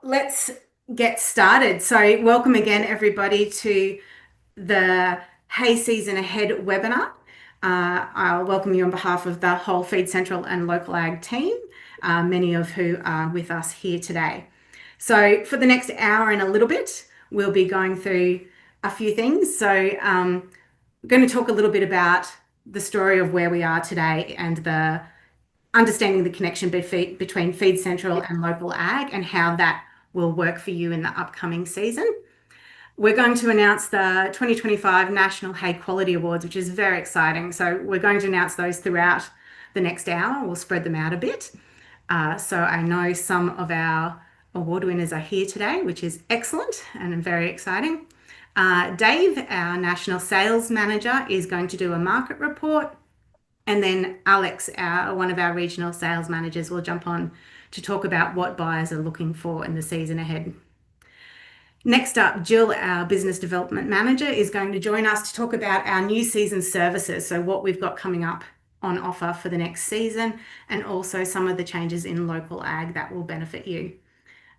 Let's get started. So, welcome again, everybody, to the Hay Season Ahead webinar. I'll welcome you on behalf of the whole Feed Central and Local Ag team, many of who are with us here today. So, for the next hour and a little bit, we'll be going through a few things. So, we're going to talk a little bit about the story of where we are today and the understanding the connection between Feed Central and Local Ag and how that will work for you in the upcoming season. We're going to announce the 2025 National Hay Quality Awards, which is very exciting. So we're going to announce those throughout the next hour. We'll spread them out a bit. So I know some of our award winners are here today, which is excellent and very exciting. Dave, our National Sales Manager, is going to do a market report. And then Alex, one of our regional sales managers, will jump on to talk about what buyers are looking for in the season ahead. Next up, Jill, our business development manager, is going to join us to talk about our new season services. So what we've got coming up on offer for the next season, and also some of the changes in local ag that will benefit you.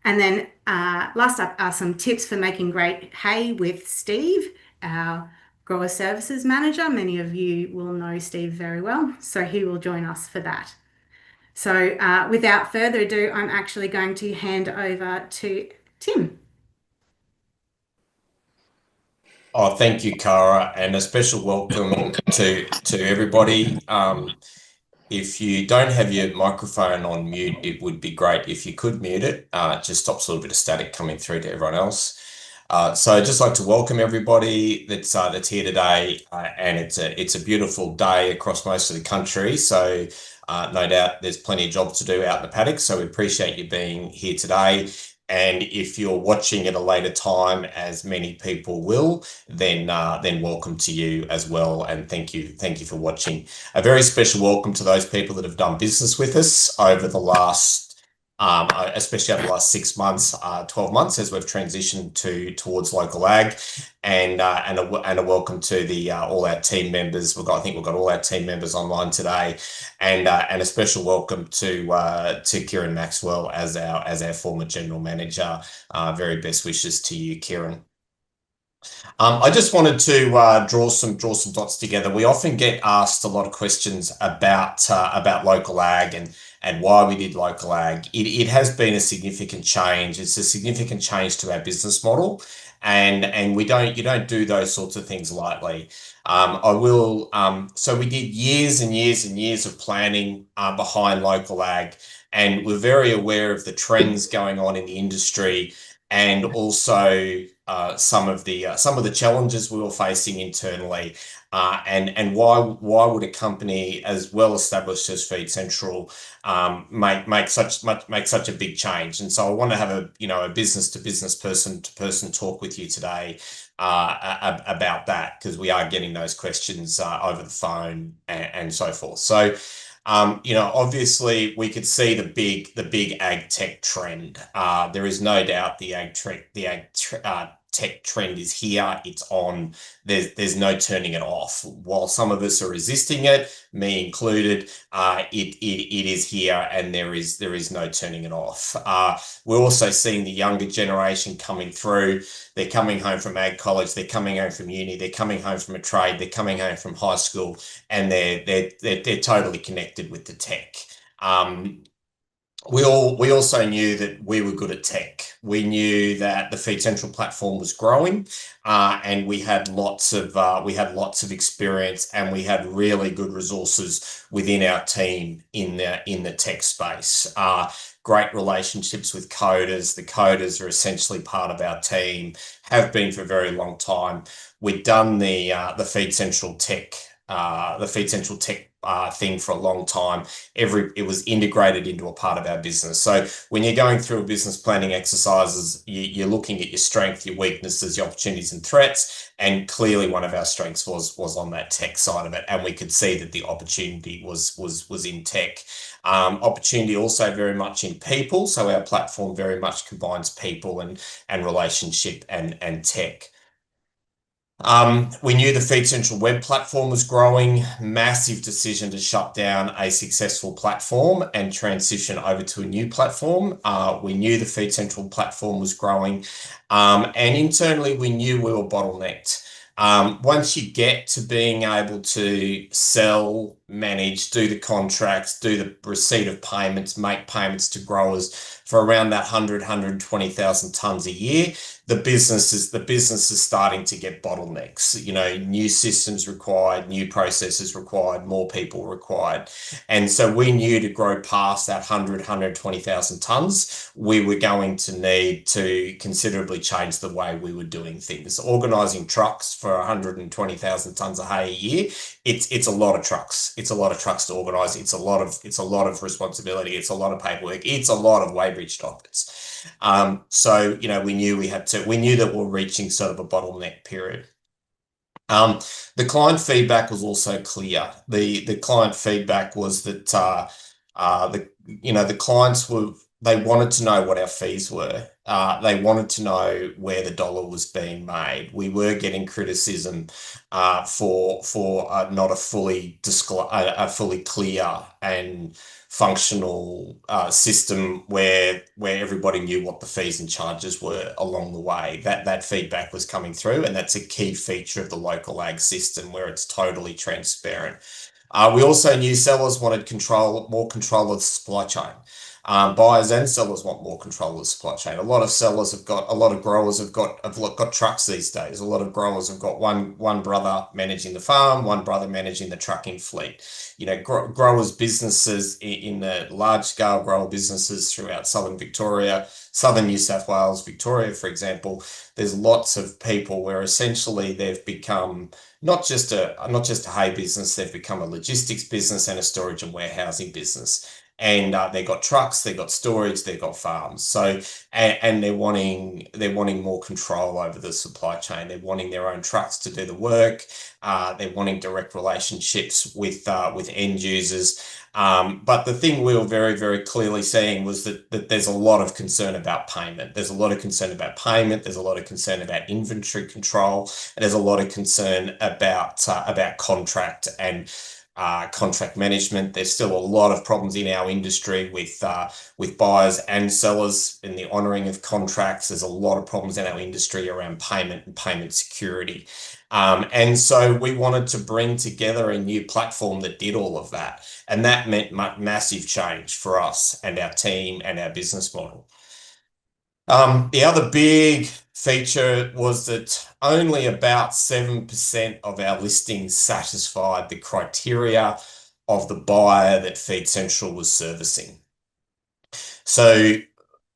And then last up are some tips for making great hay with Steve, our grower services manager. Many of you will know Steve very well, so he will join us for that. So without further ado, I'm actually going to hand over to Tim. Oh, thank you, Cara, and a special welcome to everybody. If you don't have your microphone on mute, it would be great if you could mute it. It just stops a little bit of static coming through to everyone else. So I'd just like to welcome everybody that's here today, and it's a beautiful day across most of the country. So no doubt there's plenty of jobs to do out in the paddock. So we appreciate you being here today. And if you're watching at a later time, as many people will, then welcome to you as well, and thank you for watching. A very special welcome to those people that have done business with us over the last, especially over the last 6 months, 12 months, as we've transitioned towards local ag, and a welcome to the all our team members. I think we've got all our team members online today, and a special welcome to Kieran Maxwell as our former general manager. Very best wishes to you, Kieran. I just wanted to draw some dots together. We often get asked a lot of questions about local ag and why we did local ag. It has been a significant change. It's a significant change to our business model, and you don't do those sorts of things lightly. So we did years and years and years of planning behind local ag, and we're very aware of the trends going on in the industry, and also some of the challenges we were facing internally, and why would a company as well established as Feed Central make such a big change? And so I want to have a business to business, person to person talk with you today about that, because we are getting those questions over the phone and so forth. So obviously we could see the big ag tech trend. There is no doubt the ag tech trend is here. It's on. There's no turning it off. While some of us are resisting it, me included, it is here, and there is no turning it off. We're also seeing the younger generation coming through. They're coming home from ag college. They're coming home from uni. They're coming home from a trade. They're coming home from high school, and they're totally connected with the tech. We also knew that we were good at tech. We knew that the Feed Central platform was growing, and we had lots of experience, and we had really good resources within our team in the tech space. Great relationships with coders. The coders are essentially part of our team, have been for a very long time. We'd done the Feed Central tech thing for a long time. It was integrated into a part of our business. So when you're going through a business planning exercises, you're looking at your strengths, your weaknesses, your opportunities and threats. And clearly one of our strengths was on that tech side of it. And we could see that the opportunity was in tech. Opportunity also very much in people. So our platform very much combines people and relationship and tech. We knew the Feed Central web platform was growing, massive decision to shut down a successful platform and transition over to a new platform. We knew the Feed Central platform was growing, and internally we knew we were bottlenecked. Once you get to being able to sell, manage, do the contracts, do the receipt of payments, make payments to growers for around that 120,000 tons a year, the business is starting to get bottlenecks. New systems required, new processes required, more people required. And so we knew to grow past that 120,000 tons, we were going to need to considerably change the way we were doing things. Organizing trucks for 120,000 tons of hay a year, it's a lot of trucks. It's a lot of trucks to organize. It's a lot of responsibility. It's a lot of paperwork. It's a lot of Weybridge dockets. We knew that we're reaching sort of a bottleneck period. Um, the client feedback was also clear. The client feedback was that the clients they wanted to know what our fees were. They wanted to know where the dollar was being made. We were getting criticism for not a fully clear and functional system where everybody knew what the fees and charges were along the way. That feedback was coming through, and that's a key feature of the LocalAg system where it's totally transparent. We also knew sellers wanted more control of the supply chain. Buyers and sellers want more control of the supply chain. A lot of growers have got trucks these days. A lot of growers have got one brother managing the farm, one brother managing the trucking fleet. Growers businesses in the large scale grower businesses throughout southern Victoria, southern New South Wales, Victoria, for example. There's lots of people where essentially they've become not just a hay business, they've become a logistics business and a storage and warehousing business. And they've got trucks, they've got storage, they've got farms. So, and they're wanting more control over the supply chain. They're wanting their own trucks to do the work. They're wanting direct relationships with end users. But the thing we were very, very clearly seeing was that there's a lot of concern about payment. There's a lot of concern about payment. There's a lot of concern about inventory control, and there's a lot of concern about contract management. There's still a lot of problems in our industry with buyers and sellers in the honouring of contracts. There's a lot of problems in our industry around payment and payment security. And so we wanted to bring together a new platform that did all of that. And that meant massive change for us and our team and our business model. The other big feature was that only about 7% of our listings satisfied the criteria of the buyer that Feed Central was servicing. So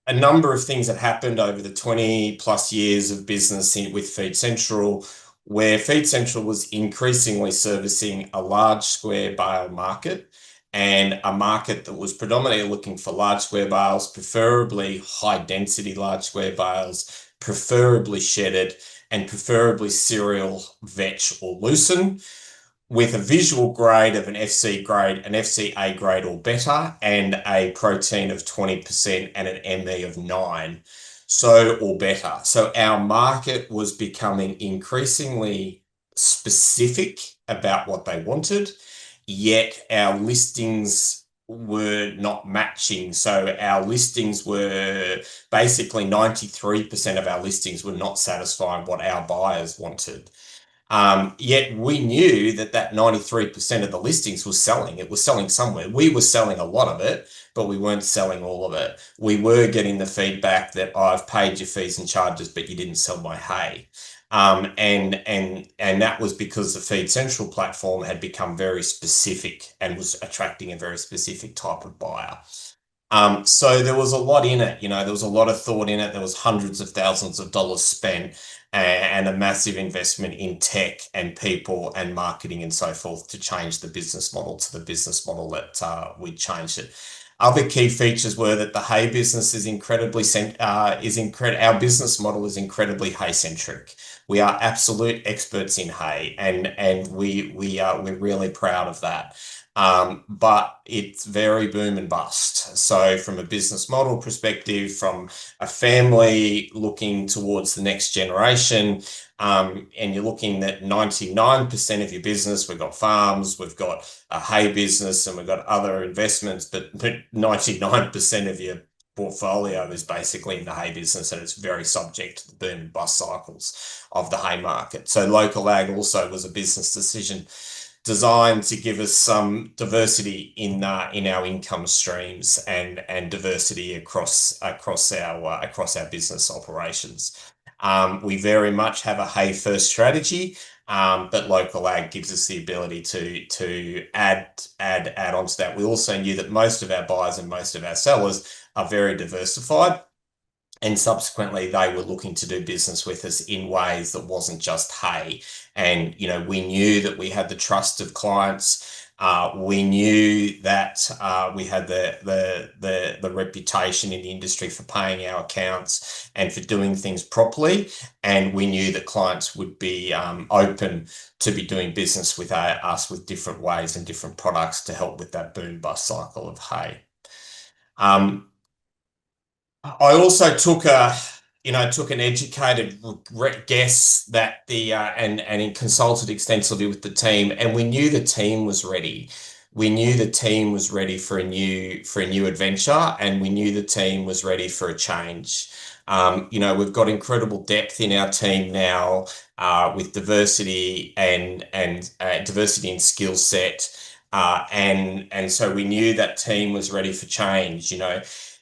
a number of things that happened over the 20 plus years of business with Feed Central, where Feed Central was increasingly servicing a large square bale market and a market that was predominantly looking for large square bales, preferably high density large square bales, preferably shedded, and preferably cereal, vetch, or lucerne, with a visual grade of an FC grade, an FCA grade or better, and a protein of 20% and an ME of 9, so or better. So our market was becoming increasingly specific about what they wanted, yet our listings were not matching. So our listings were basically 93% of our listings were not satisfying what our buyers wanted. Yet we knew that 93% of the listings was selling. It was selling somewhere. We were selling a lot of it, but we weren't selling all of it. We were getting the feedback that, "Oh, I've paid your fees and charges, but you didn't sell my hay." And that was because the Feed Central platform had become very specific and was attracting a very specific type of buyer. So there was a lot in it, there was a lot of thought in it. There was hundreds of thousands of dollars spent and a massive investment in tech and people and marketing and so forth to change the business model to the business model that we changed it. Other key features were that the hay business our business model is incredibly hay centric. We are absolute experts in hay, and we're really proud of that. but it's very boom and bust. So from a business model perspective, from a family looking towards the next generation, and you're looking at 99% of your business, we've got farms, we've got a hay business, and we've got other investments, but 99% of your portfolio is basically in the hay business, and it's very subject to the boom and bust cycles of the hay market. So LocalAg also was a business decision designed to give us some diversity in our income streams and diversity across our business operations. We very much have a hay first strategy, but LocalAg gives us the ability to add on to that. We also knew that most of our buyers and most of our sellers are very diversified. And subsequently, they were looking to do business with us in ways that wasn't just hay. And, we knew that we had the trust of clients. We knew that we had the reputation in the industry for paying our accounts and for doing things properly. And we knew that clients would be open to be doing business with us with different ways and different products to help with that boom bust cycle of hay. I also took an educated guess that and consulted extensively with the team, and we knew the team was ready. We knew the team was ready for a new adventure, and we knew the team was ready for a change. We've got incredible depth in our team now, with diversity and diversity in skill set. And so we knew that team was ready for change.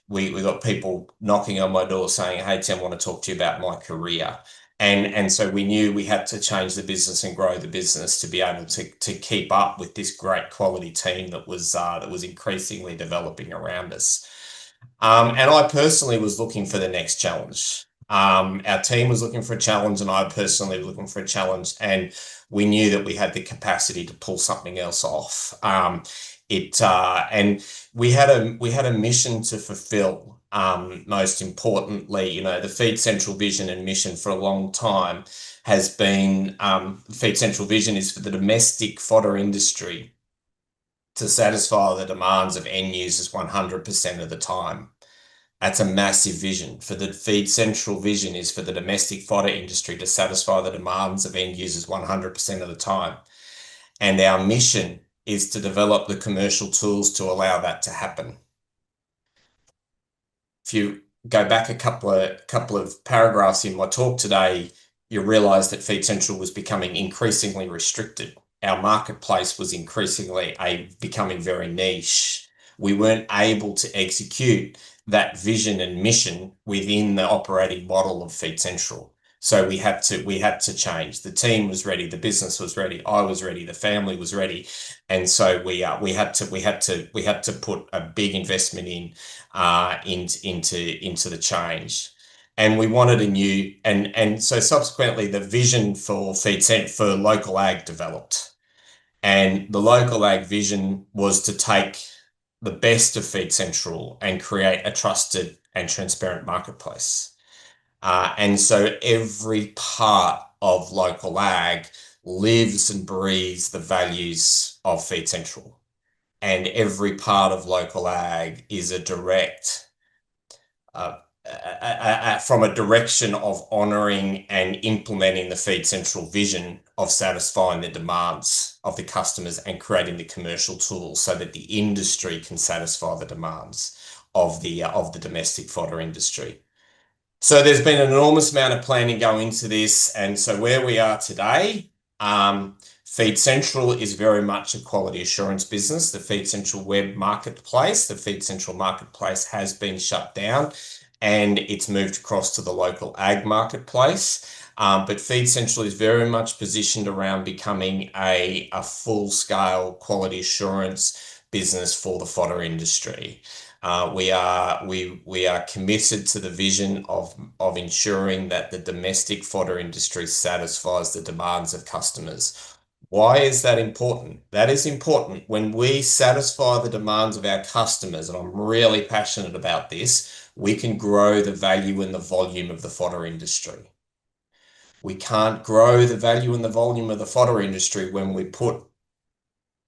We got people knocking on my door saying, "Hey Tim, I want to talk to you about my career." And so we knew we had to change the business and grow the business to be able to keep up with this great quality team that was increasingly developing around us. And I personally was looking for the next challenge. Our team was looking for a challenge, and I personally was looking for a challenge, and we knew that we had the capacity to pull something else off. And we had a mission to fulfill. Most importantly, the Feed Central vision and mission for a long time has been Feed Central vision is for the domestic fodder industry to satisfy the demands of end users 100% of the time. That's a massive vision. For the Feed Central vision is for the domestic fodder industry to satisfy the demands of end users 100% of the time. And our mission is to develop the commercial tools to allow that to happen. If you go back a couple of paragraphs in my talk today, you realize that Feed Central was becoming increasingly restricted. Our marketplace was increasingly becoming very niche. We weren't able to execute that vision and mission within the operating model of Feed Central. So we had to change. The team was ready, the business was ready, I was ready, the family was ready, and so we had to put a big investment into the change. And we wanted a new and so subsequently the vision for LocalAg developed. And the LocalAg vision was to take the best of Feed Central and create a trusted and transparent marketplace. And so every part of LocalAg lives and breathes the values of Feed Central. And every part of LocalAg is a direct, from a direction of honouring and implementing the Feed Central vision of satisfying the demands of the customers and creating the commercial tools so that the industry can satisfy the demands of the domestic fodder industry. So there's been an enormous amount of planning going into this, and so where we are today, Feed Central is very much a quality assurance business. The Feed Central web marketplace, the Feed Central marketplace has been shut down, and it's moved across to the LocalAg marketplace. But Feed Central is very much positioned around becoming a full-scale quality assurance business for the fodder industry. We are committed to the vision of ensuring that the domestic fodder industry satisfies the demands of customers. Why is that important? That is important when we satisfy the demands of our customers, and I'm really passionate about this, we can grow the value and the volume of the fodder industry. We can't grow the value and the volume of the fodder industry when we put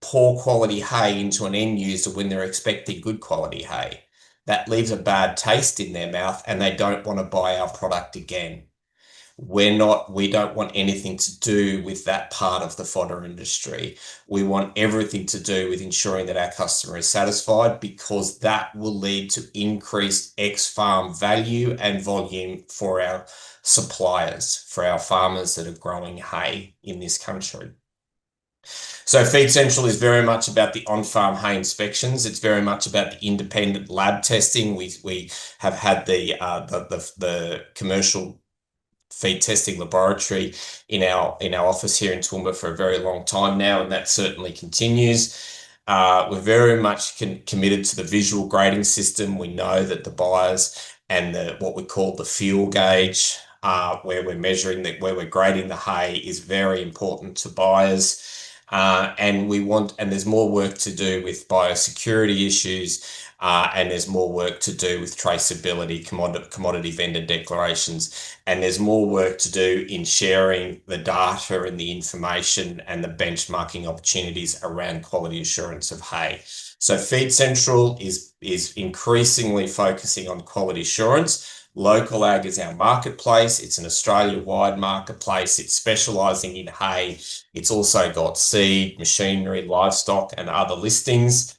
poor quality hay into an end user when they're expecting good quality hay. That leaves a bad taste in their mouth and they don't want to buy our product again. We don't want anything to do with that part of the fodder industry. We want everything to do with ensuring that our customer is satisfied because that will lead to increased ex-farm value and volume for our suppliers, for our farmers that are growing hay in this country. So Feed Central is very much about the on-farm hay inspections. It's very much about the independent lab testing. We have had the commercial feed testing laboratory in our office here in Toowoomba for a very long time now, and that certainly continues. We're very much committed to the visual grading system. We know that the buyers and what we call the fuel gauge, where we're measuring that, where we're grading the hay, is very important to buyers. And there's more work to do with biosecurity issues, and there's more work to do with traceability, commodity vendor declarations, and there's more work to do in sharing the data and the information and the benchmarking opportunities around quality assurance of hay. So Feed Central is increasingly focusing on quality assurance. LocalAg is our marketplace. It's an Australia-wide marketplace. It's specialising in hay. It's also got seed, machinery, livestock, and other listings.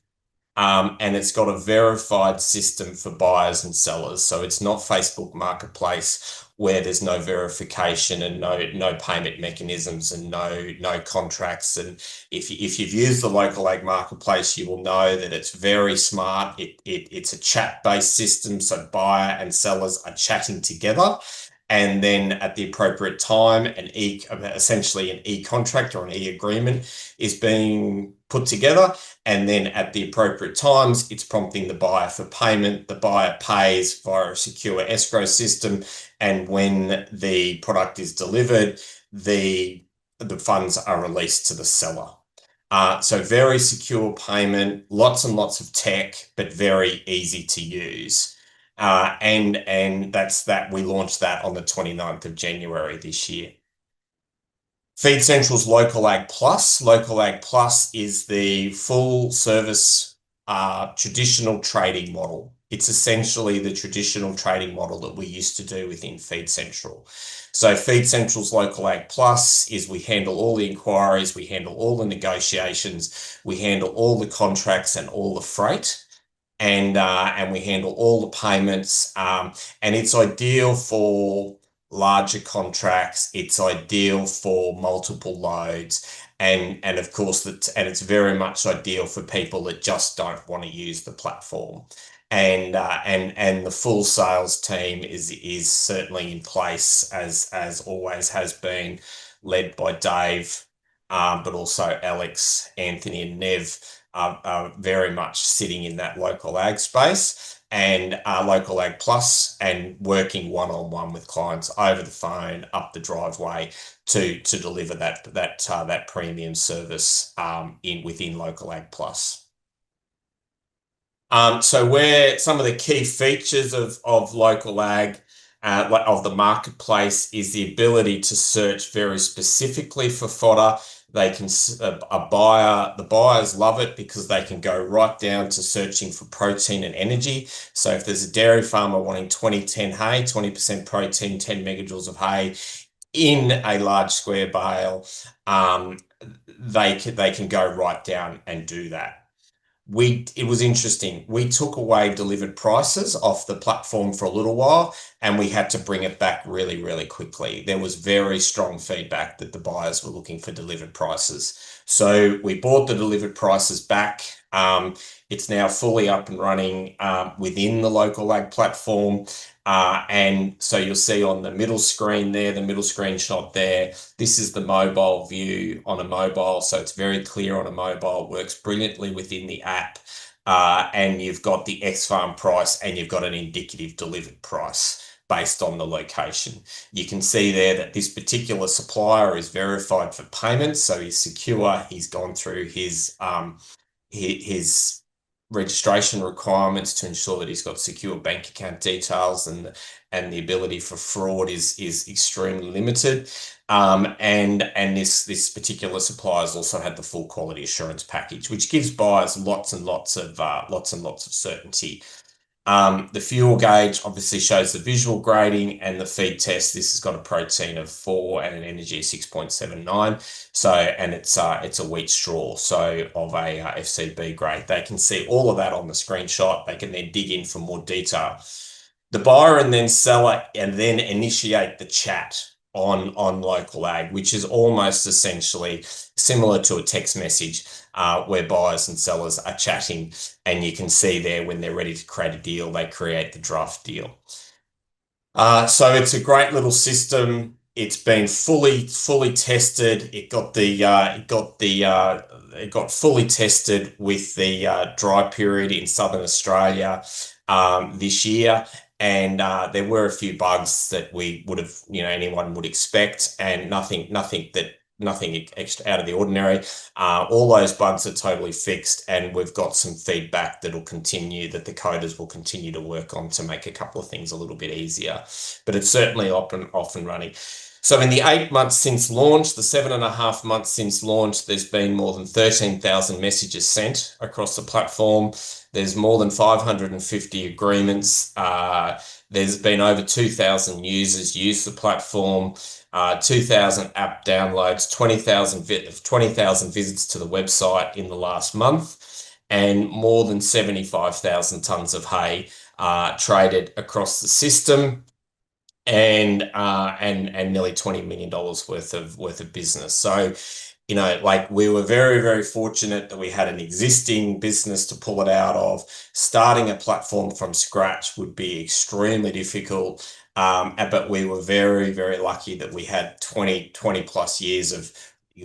And it's got a verified system for buyers and sellers. So it's not Facebook Marketplace where there's no verification and no payment mechanisms and no contracts. And if you've used the LocalAg Marketplace, you will know that it's very smart. It's a chat-based system, so buyer and sellers are chatting together. And then at the appropriate time, essentially an e-contract or an e-agreement is being put together. And then at the appropriate times, it's prompting the buyer for payment. The buyer pays via a secure escrow system. And when the product is delivered, the funds are released to the seller. So very secure payment, lots and lots of tech, but very easy to use. And that's that. We launched that on the 29th of January this year. Feed Central's LocalAg Plus. LocalAg Plus is the full service traditional trading model. It's essentially the traditional trading model that we used to do within Feed Central. So Feed Central's LocalAg Plus is we handle all the inquiries, we handle all the negotiations, we handle all the contracts and all the freight. And we handle all the payments, and it's ideal for larger contracts. It's ideal for multiple loads, and of course it's very much ideal for people that just don't want to use the platform. And the full sales team is certainly in place as always has been, led by Dave, but also Alex, Anthony, and Nev are very much sitting in that LocalAg space and LocalAg Plus, and working one-on-one with clients over the phone, up the driveway to deliver that premium service within LocalAg Plus. So where some of the key features of LocalAg, of the marketplace, is the ability to search very specifically for fodder. They can the buyers love it because they can go right down to searching for protein and energy. So if there's a dairy farmer wanting 20-10 hay, 20% protein, 10 megajoules of hay in a large square bale, they can go right down and do that. It was interesting. We took away delivered prices off the platform for a little while, and we had to bring it back really, really quickly. There was very strong feedback that the buyers were looking for delivered prices. So we brought the delivered prices back. It's now fully up and running within the LocalAg platform. And so you'll see on the middle screen there, the middle screenshot there, this is the mobile view on a mobile. So it's very clear on a mobile, works brilliantly within the app. And you've got the ex-farm price and you've got an indicative delivered price based on the location. You can see there that this particular supplier is verified for payment. So he's secure. He's gone through his registration requirements to ensure that he's got secure bank account details, and the ability for fraud is extremely limited. And this particular supplier's also had the full quality assurance package, which gives buyers lots and lots of certainty. The fuel gauge obviously shows the visual grading, and the feed test. This has got a protein of 4 and an energy of 6.79. So, and it's a wheat straw, so of a FCB grade. They can see all of that on the screenshot. They can then dig in for more detail. The buyer and then seller and then initiate the chat on LocalAg, which is almost essentially similar to a text message, where buyers and sellers are chatting, and you can see there when they're ready to create a deal, they create the draft deal. So it's a great little system. It's been fully tested. It got fully tested with the dry period in Southern Australia this year, and there were a few bugs that we would have, anyone would expect, and nothing extra out of the ordinary. All those bugs are totally fixed, and we've got some feedback that the coders will continue to work on to make a couple of things a little bit easier. But it's certainly off and running. So in the 8 months since launch, the 7.5 months since launch, there's been more than 13,000 messages sent across the platform. There's more than 550 agreements. There's been over 2,000 users use the platform, 2,000 app downloads, 20,000 visits to the website in the last month, and more than 75,000 tons of hay traded across the system, and nearly $20 million worth of business. So, like, we were very, very fortunate that we had an existing business to pull it out of. Starting a platform from scratch would be extremely difficult. But we were very, very lucky that we had 20 plus years of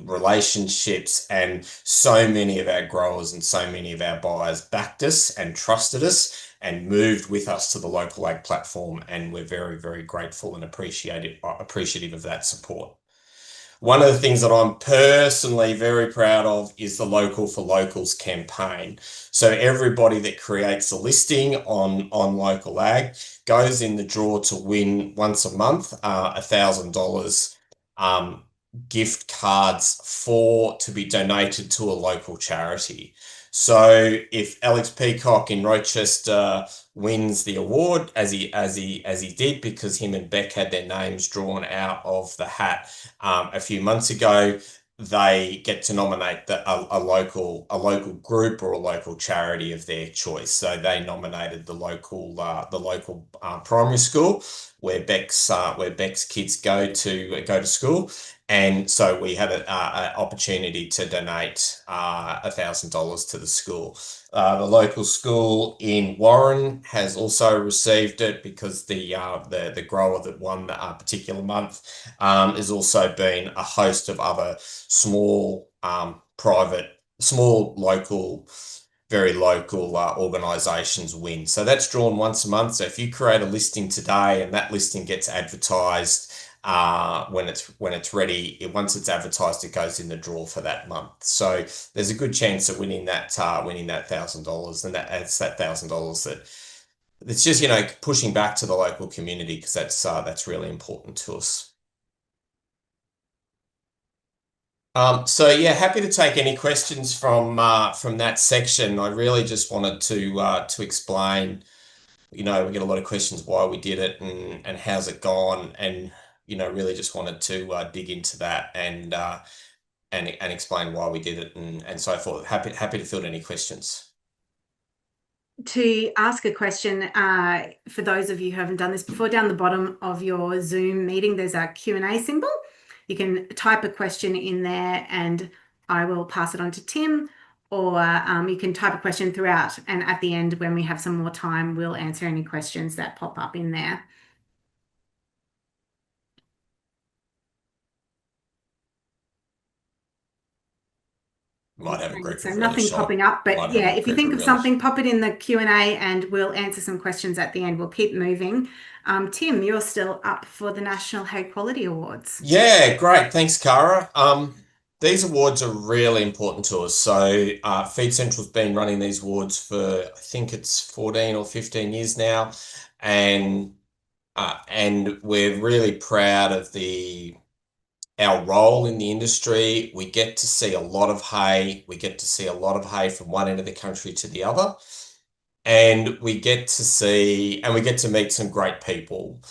relationships, and so many of our growers and so many of our buyers backed us and trusted us and moved with us to the LocalAg platform, and we're very, very grateful and appreciative of that support. One of the things that I'm personally very proud of is the Local for Locals campaign. So everybody that creates a listing on LocalAg goes in the draw to win once a month, $1,000 gift cards to be donated to a local charity. So if Alex Peacock in Rochester wins the award, as he did, because him and Beck had their names drawn out of the hat a few months ago, they get to nominate a local group or a local charity of their choice. So they nominated the local primary school where Beck's kids go to school. And so we had an opportunity to donate $1,000 to the school. The local school in Warren has also received it, because the grower that won that particular month has also been a host of other small local, very local organisations win. So that's drawn once a month. So if you create a listing today and that listing gets advertised, when it's ready, once it's advertised, it goes in the draw for that month. So there's a good chance of winning that $1,000, and that's that $1,000 that it's just pushing back to the local community, because that's really important to us. So yeah, happy to take any questions from that section. I really just wanted to explain. We get a lot of questions why we did it and how's it gone, and really just wanted to dig into that and explain why we did it and so forth. Happy to field any questions. To ask a question, for those of you who haven't done this before, down the bottom of your Zoom meeting, there's a Q&A symbol. You can type a question in there and I will pass it on to Tim, or you can type a question throughout, and at the end, when we have some more time, we'll answer any questions that pop up in there. Might have a group So of nothing relish. popping up, but yeah, if you think of relish. something, pop it in the Q&A and we'll answer some questions at the end. We'll keep moving. Tim, you're still up for the National Hay Quality Awards. Yeah, great. Thanks, Cara. These awards are really important to us. So, Feed Central's been running these awards for, I think it's 14 or 15 years now. And we're really proud of our role in the industry. We get to see a lot of hay. We get to see a lot of hay from one end of the country to the other. And we get to meet some great people.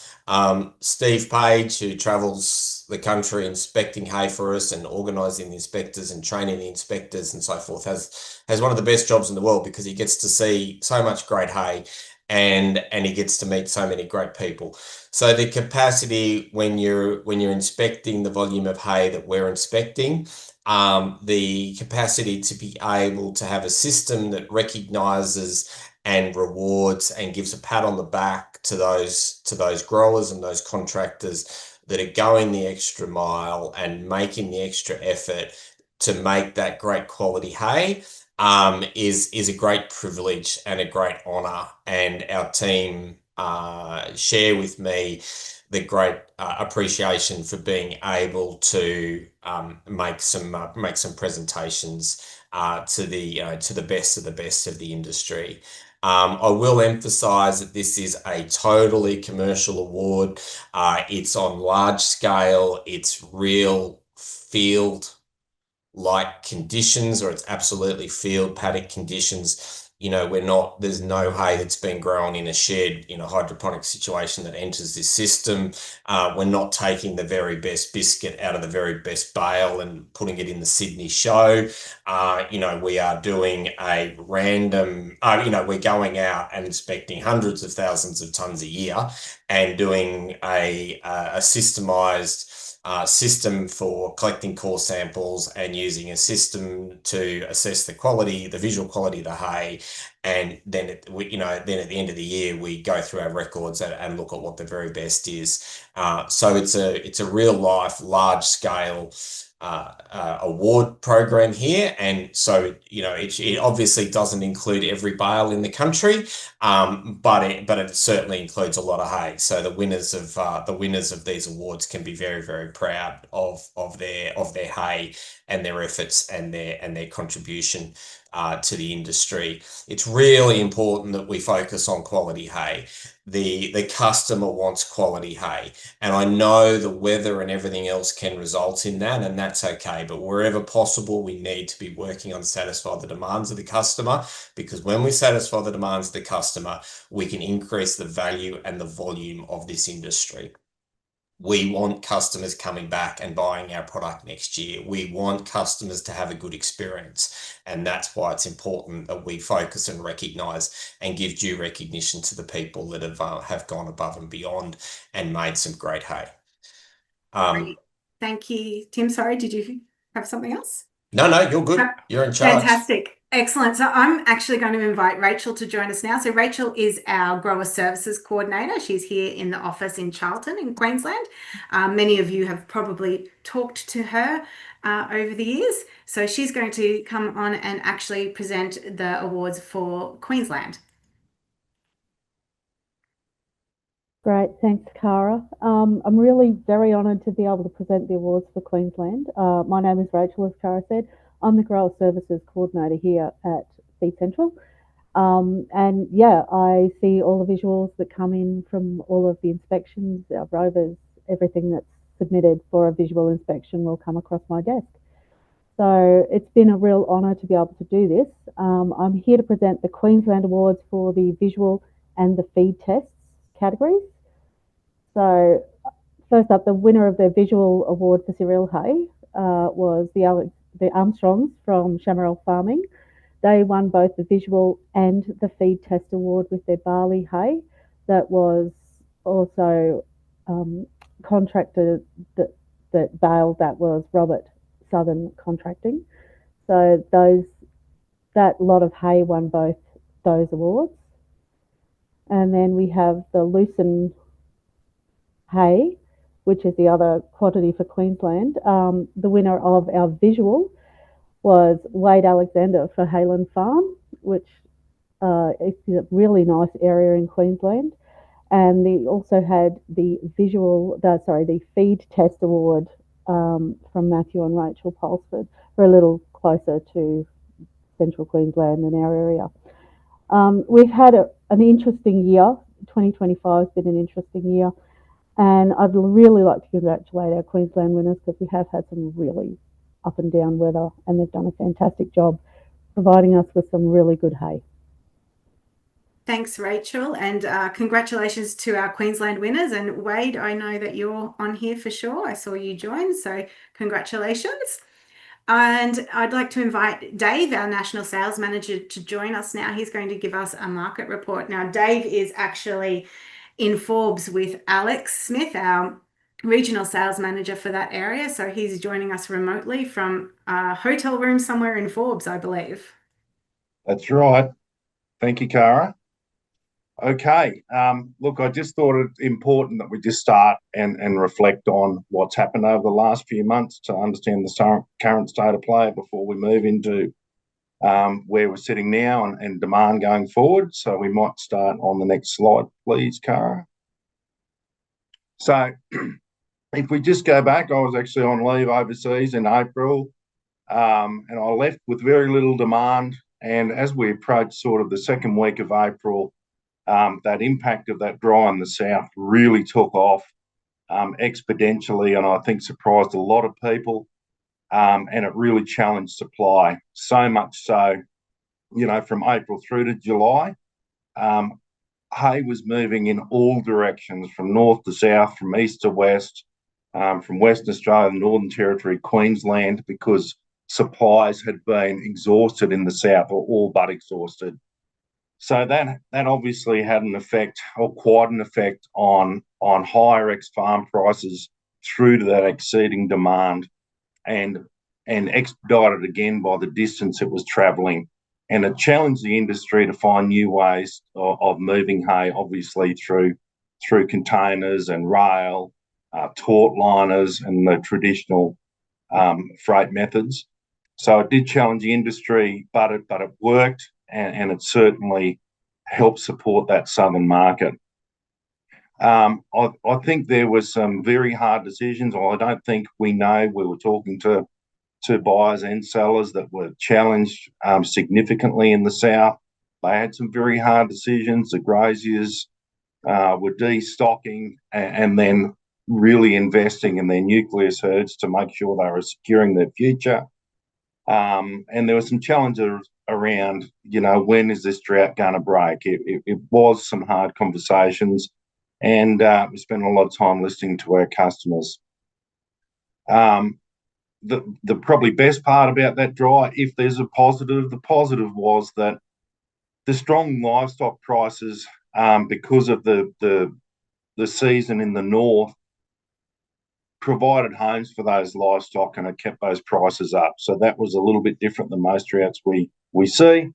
Steve Page, who travels the country inspecting hay for us and organising the inspectors and training the inspectors and so forth, has one of the best jobs in the world because he gets to see so much great hay and he gets to meet so many great people. So the capacity when you're inspecting the volume of hay that we're inspecting, the capacity to be able to have a system that recognises and rewards and gives a pat on the back to those growers and those contractors that are going the extra mile and making the extra effort to make that great quality hay, is a great privilege and a great honour. And our team share with me the great appreciation for being able to make some presentations to the best of the best of the industry. I will emphasize that this is a totally commercial award. It's on large scale. It's real field like conditions, or it's absolutely field paddock conditions. There's no hay that's been grown in a shed in a hydroponic situation that enters this system. We're not taking the very best biscuit out of the very best bale and putting it in the Sydney show. We are doing a random, we're going out and inspecting hundreds of thousands of tons a year and doing a systemized system for collecting core samples and using a system to assess the visual quality of the hay. And then then at the end of the year, we go through our records and look at what the very best is. So it's a real life, large scale award program here. And so, it obviously doesn't include every bale in the country, but it certainly includes a lot of hay. So the winners of these awards can be very, very proud of their hay and their efforts and their contribution to the industry. It's really important that we focus on quality hay. The customer wants quality hay, and I know the weather and everything else can result in that, and that's okay. But wherever possible, we need to be working on satisfy the demands of the customer, because when we satisfy the demands of the customer, we can increase the value and the volume of this industry. We want customers coming back and buying our product next year. We want customers to have a good experience. And that's why it's important that we focus and recognize and give due recognition to the people that have gone above and beyond and made some great hay. Great. Thank you, Tim. Sorry, did you have something else? No, no, you're good. You're in charge. Fantastic. Excellent. So I'm actually going to invite Rachel to join us now. So Rachel is our Grower Services Coordinator. She's here in the office in Charlton in Queensland. Many of you have probably talked to her over the years. So she's going to come on and actually present the awards for Queensland. Great, thanks, Cara. I'm really very honoured to be able to present the awards for Queensland. My name is Rachel, as Cara said. I'm the Grower Services Coordinator here at Feed Central. And yeah, I see all the visuals that come in from all of the inspections, our rovers, everything that's submitted for a visual inspection will come across my desk. So it's been a real honour to be able to do this. I'm here to present the Queensland Awards for the visual and the feed tests categories. So first up, the winner of the visual award for cereal hay was the Armstrongs from Chamarel Farming. They won both the visual and the feed test award with their barley hay that was also contracted that baled, that was Robert Southern Contracting. So that lot of hay won both those awards. And then we have the Lucerne hay, which is the other quantity for Queensland. The winner of our visual was Wade Alexander for Hayland Farm, which is a really nice area in Queensland. And they also had the feed test award from Matthew and Rachel Pulsford. We're a little closer to central Queensland in our area. We've had an interesting year. 2025 has been an interesting year, and I'd really like to congratulate our Queensland winners because we have had some really up and down weather, and they've done a fantastic job providing us with some really good hay. Thanks, Rachel, and congratulations to our Queensland winners. And Wade, I know that you're on here for sure. I saw you join, so congratulations. And I'd like to invite Dave, our National Sales Manager, to join us now. He's going to give us a market report. Now, Dave is actually in Forbes with Alex Smith, our Regional Sales Manager for that area. So he's joining us remotely from a hotel room somewhere in Forbes, I believe. That's right. Thank you, Cara. Okay. Look, I just thought it important that we just start and reflect on what's happened over the last few months to understand the current state of play before we move into where we're sitting now and demand going forward. So we might start on the next slide, please, Cara. So if we just go back, I was actually on leave overseas in April, and I left with very little demand. And as we approached sort of the second week of April, that impact of that dry in the south really took off exponentially, and I think surprised a lot of people. And it really challenged supply, so much so, from April through to July, hay was moving in all directions, from north to south, from east to west, from Western Australia, Northern Territory, Queensland, because supplies had been exhausted in the south, or all but exhausted. So that obviously had an effect, or quite an effect, on higher ex-farm prices through to that exceeding demand, and expedited again by the distance it was travelling. And it challenged the industry to find new ways of moving hay, obviously through containers and rail, taut liners, and the traditional freight methods. So it did challenge the industry, but it worked, and it certainly helped support that southern market. I think there was some very hard decisions. I don't think we were talking to buyers and sellers that were challenged significantly in the south. They had some very hard decisions. The graziers were destocking and then really investing in their nucleus herds to make sure they were securing their future. And there were some challenges around, when is this drought going to break? It was some hard conversations, and we spent a lot of time listening to our customers. The probably best part about that dry, if there's a positive, the positive was that the strong livestock prices, because of the season in the north, provided homes for those livestock, and it kept those prices up. So that was a little bit different than most droughts we see.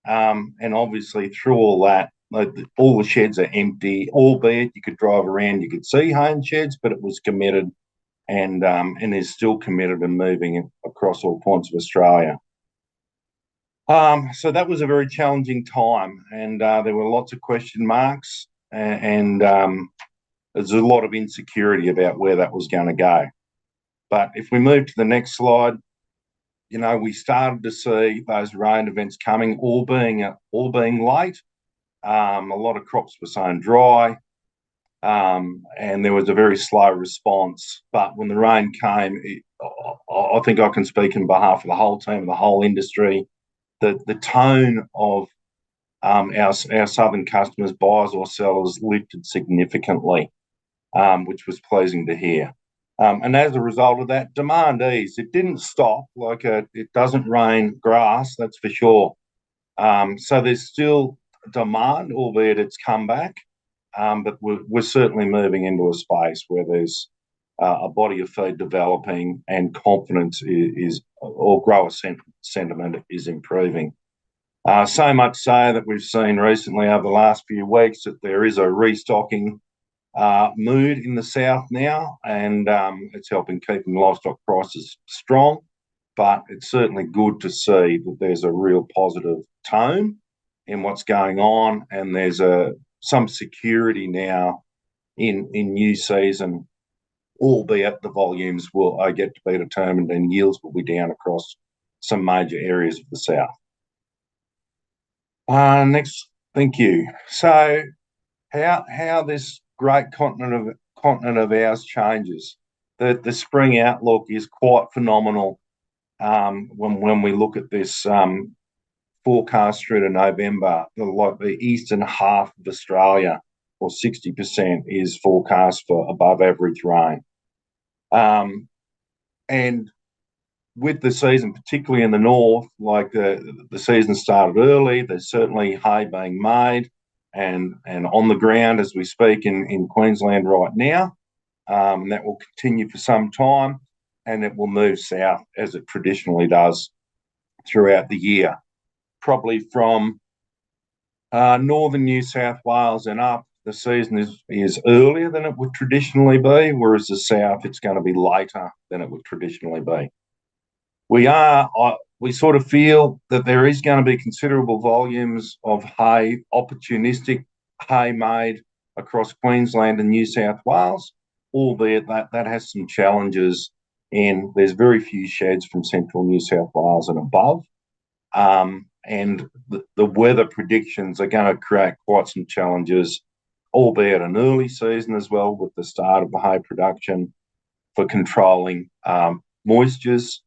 And obviously through all that, all the sheds are empty, albeit you could drive around, you could see hay in sheds, but it was committed, and is still committed and moving across all points of Australia. So that was a very challenging time, and there were lots of question marks, and there's a lot of insecurity about where that was going to go. But if we move to the next slide, we started to see those rain events coming, all being late. A lot of crops were sown dry, and there was a very slow response. But when the rain came, I think I can speak on behalf of the whole team, the whole industry. The tone of our southern customers, buyers or sellers, lifted significantly, which was pleasing to hear. And as a result of that, demand eased. It didn't stop, it doesn't rain grass, that's for sure. So there's still demand, albeit it's come back, but we're certainly moving into a space where there's a body of feed developing, and confidence or grower sentiment is improving. So much so that we've seen recently over the last few weeks that there is a restocking mood in the south now, and it's helping keeping livestock prices strong. But it's certainly good to see that there's a real positive tone in what's going on, and there's some security now in new season albeit the volumes are yet to be determined and yields will be down across some major areas of the south. Next, thank you. So how this great continent of ours changes. The spring outlook is quite phenomenal when we look at this forecast through to November. The eastern half of Australia, or 60%, is forecast for above average rain. And with the season, particularly in the north, like the season started early, there's certainly hay being made and on the ground as we speak in Queensland right now. That will continue for some time, and it will move south as it traditionally does throughout the year. Probably from northern New South Wales and up, the season is earlier than it would traditionally be, whereas the south, it's going to be later than it would traditionally be. We sort of feel that there is going to be considerable volumes of hay, opportunistic hay made across Queensland and New South Wales, albeit that has some challenges in there's very few sheds from central New South Wales and above. And the weather predictions are going to create quite some challenges, albeit an early season as well with the start of the hay production for controlling moistures.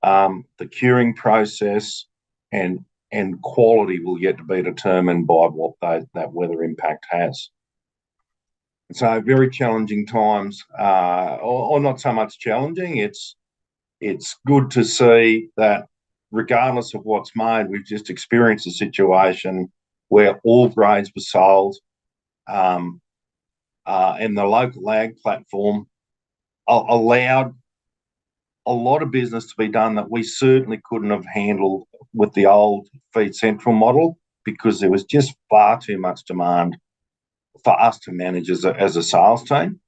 The curing process and quality will yet to be determined by what that weather impact has. So very challenging times, or not so much challenging. It's good to see that regardless of what's made, we've just experienced a situation where all grades were sold, and the LocalAg platform allowed a lot of business to be done that we certainly couldn't have handled with the old Feed Central model, because there was just far too much demand for us to manage as a sales team.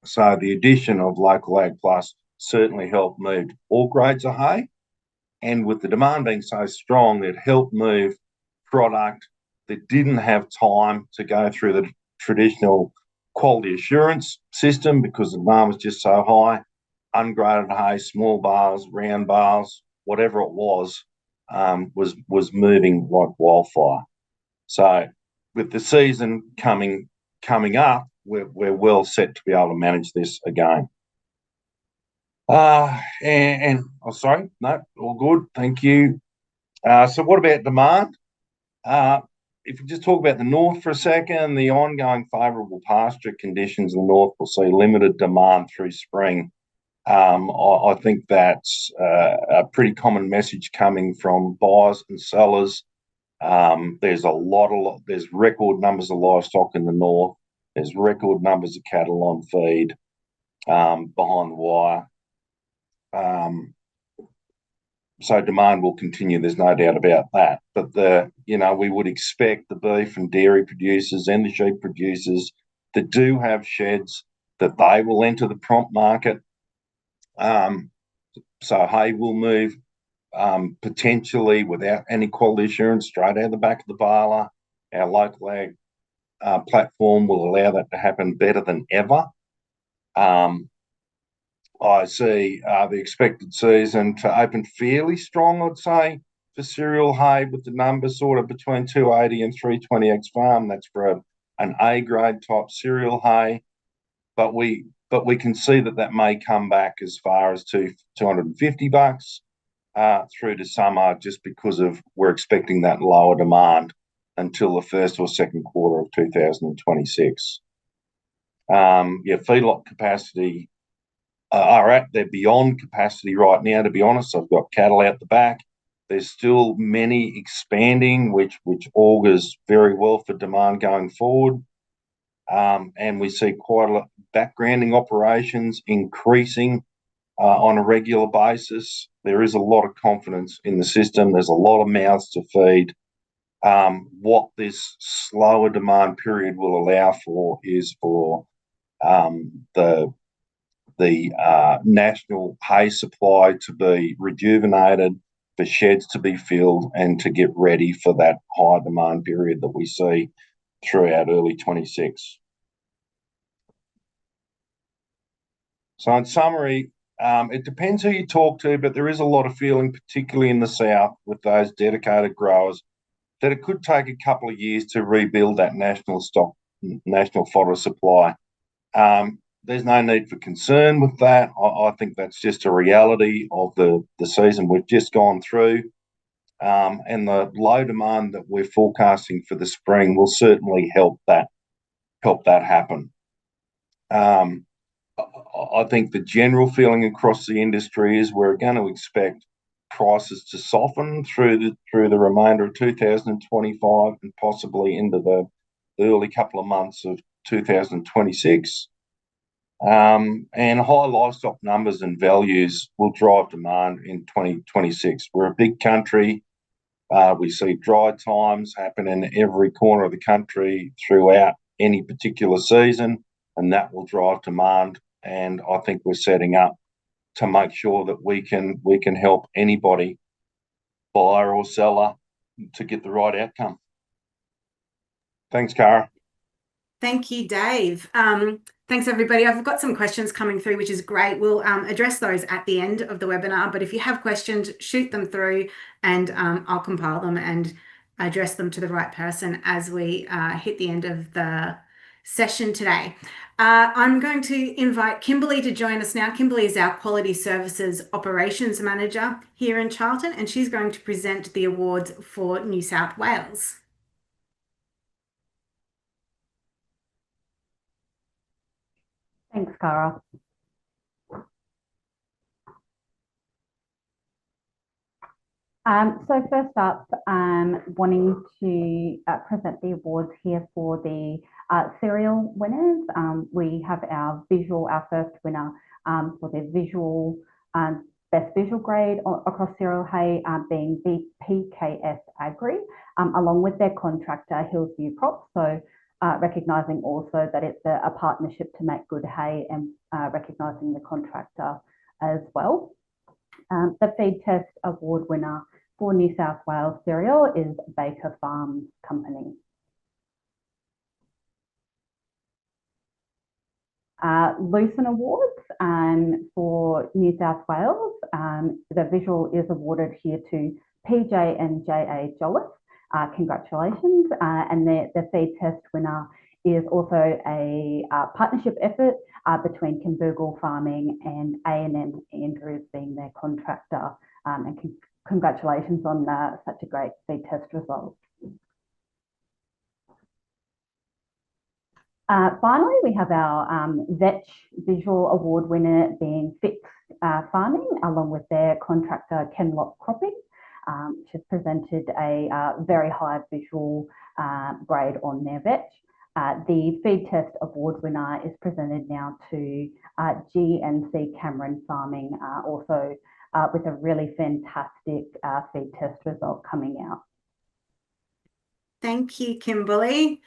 So the addition of LocalAg Plus certainly helped move all grades of hay, and with the demand being so strong, it helped move product that didn't have time to go through the traditional quality assurance system because the demand was just so high. Ungraded hay, small bales, round bales, whatever it was moving like wildfire. So with the season coming up, we're well set to be able to manage this again. Sorry, no, all good, thank you. So what about demand? If we just talk about the north for a second, the ongoing favourable pasture conditions in the north will see limited demand through spring. I think that's a pretty common message coming from buyers and sellers. There's record numbers of livestock in the north. There's record numbers of cattle on feed behind the wire. So demand will continue. There's no doubt about that. But we would expect the beef and dairy producers and the sheep producers that do have sheds that they will enter the prompt market. So hay will move potentially without any quality assurance straight out the back of the baler. Our LocalAg platform will allow that to happen better than ever. I see the expected season to open fairly strong, I'd say, for cereal hay, with the numbers sort of between 280 and 320 ex farm. That's for an A grade type cereal hay, but we can see that may come back as far as to $250 through to summer, just because we're expecting that lower demand until the first or second quarter of 2026. Feedlot capacity they're beyond capacity right now, to be honest. I've got cattle out the back. There's still many expanding, which augurs very well for demand going forward. And we see quite a lot of backgrounding operations increasing on a regular basis. There is a lot of confidence in the system. There's a lot of mouths to feed. What this slower demand period will allow for is for the national hay supply to be rejuvenated, for sheds to be filled, and to get ready for that high demand period that we see throughout early 26. So in summary, it depends who you talk to, but there is a lot of feeling, particularly in the south, with those dedicated growers, that it could take a couple of years to rebuild that national fodder supply. There's no need for concern with that. I think that's just a reality of the season we've just gone through. And the low demand that we're forecasting for the spring will certainly help that happen. I think the general feeling across the industry is we're going to expect prices to soften through the remainder of 2025 and possibly into the early couple of months of 2026. And high livestock numbers and values will drive demand in 2026. We're a big country. We see dry times happen in every corner of the country throughout any particular season, and that will drive demand. And I think we're setting up to make sure that we can help anybody, buyer or seller, to get the right outcome. Thanks, Cara. Thank you, Dave. Thanks, everybody. I've got some questions coming through, which is great. We'll address those at the end of the webinar, but if you have questions, shoot them through and I'll compile them and address them to the right person as we hit the end of the session today. I'm going to invite Kimberly to join us now. Kimberly is our Quality Services Operations Manager here in Charlton, and she's going to present the awards for New South Wales. Thanks, Cara. So first up, wanting to present the awards here for the cereal winners. We have our first winner for the visual, best visual grade across cereal hay being the PKS Agri, along with their contractor Hillsview Crops. So recognising also that it's a partnership to make good hay and recognising the contractor as well. The Feed Test Award winner for New South Wales cereal is Baker Farms Company. Lucen Awards for New South Wales. The visual is awarded here to PJ and JA Jolliffe. Congratulations. And the feed test winner is also a partnership effort between Kimbergal Farming and A&M Andrews being their contractor. And congratulations on such a great feed test result. Finally, we have our Vetch Visual Award winner being Fix Farming, along with their contractor Kenlock Cropping, which has presented a very high visual grade on their vetch. The Feed Test Award winner is presented now to GNC Cameron Farming, also with a really fantastic feed test result coming out. Thank you, Kimberly.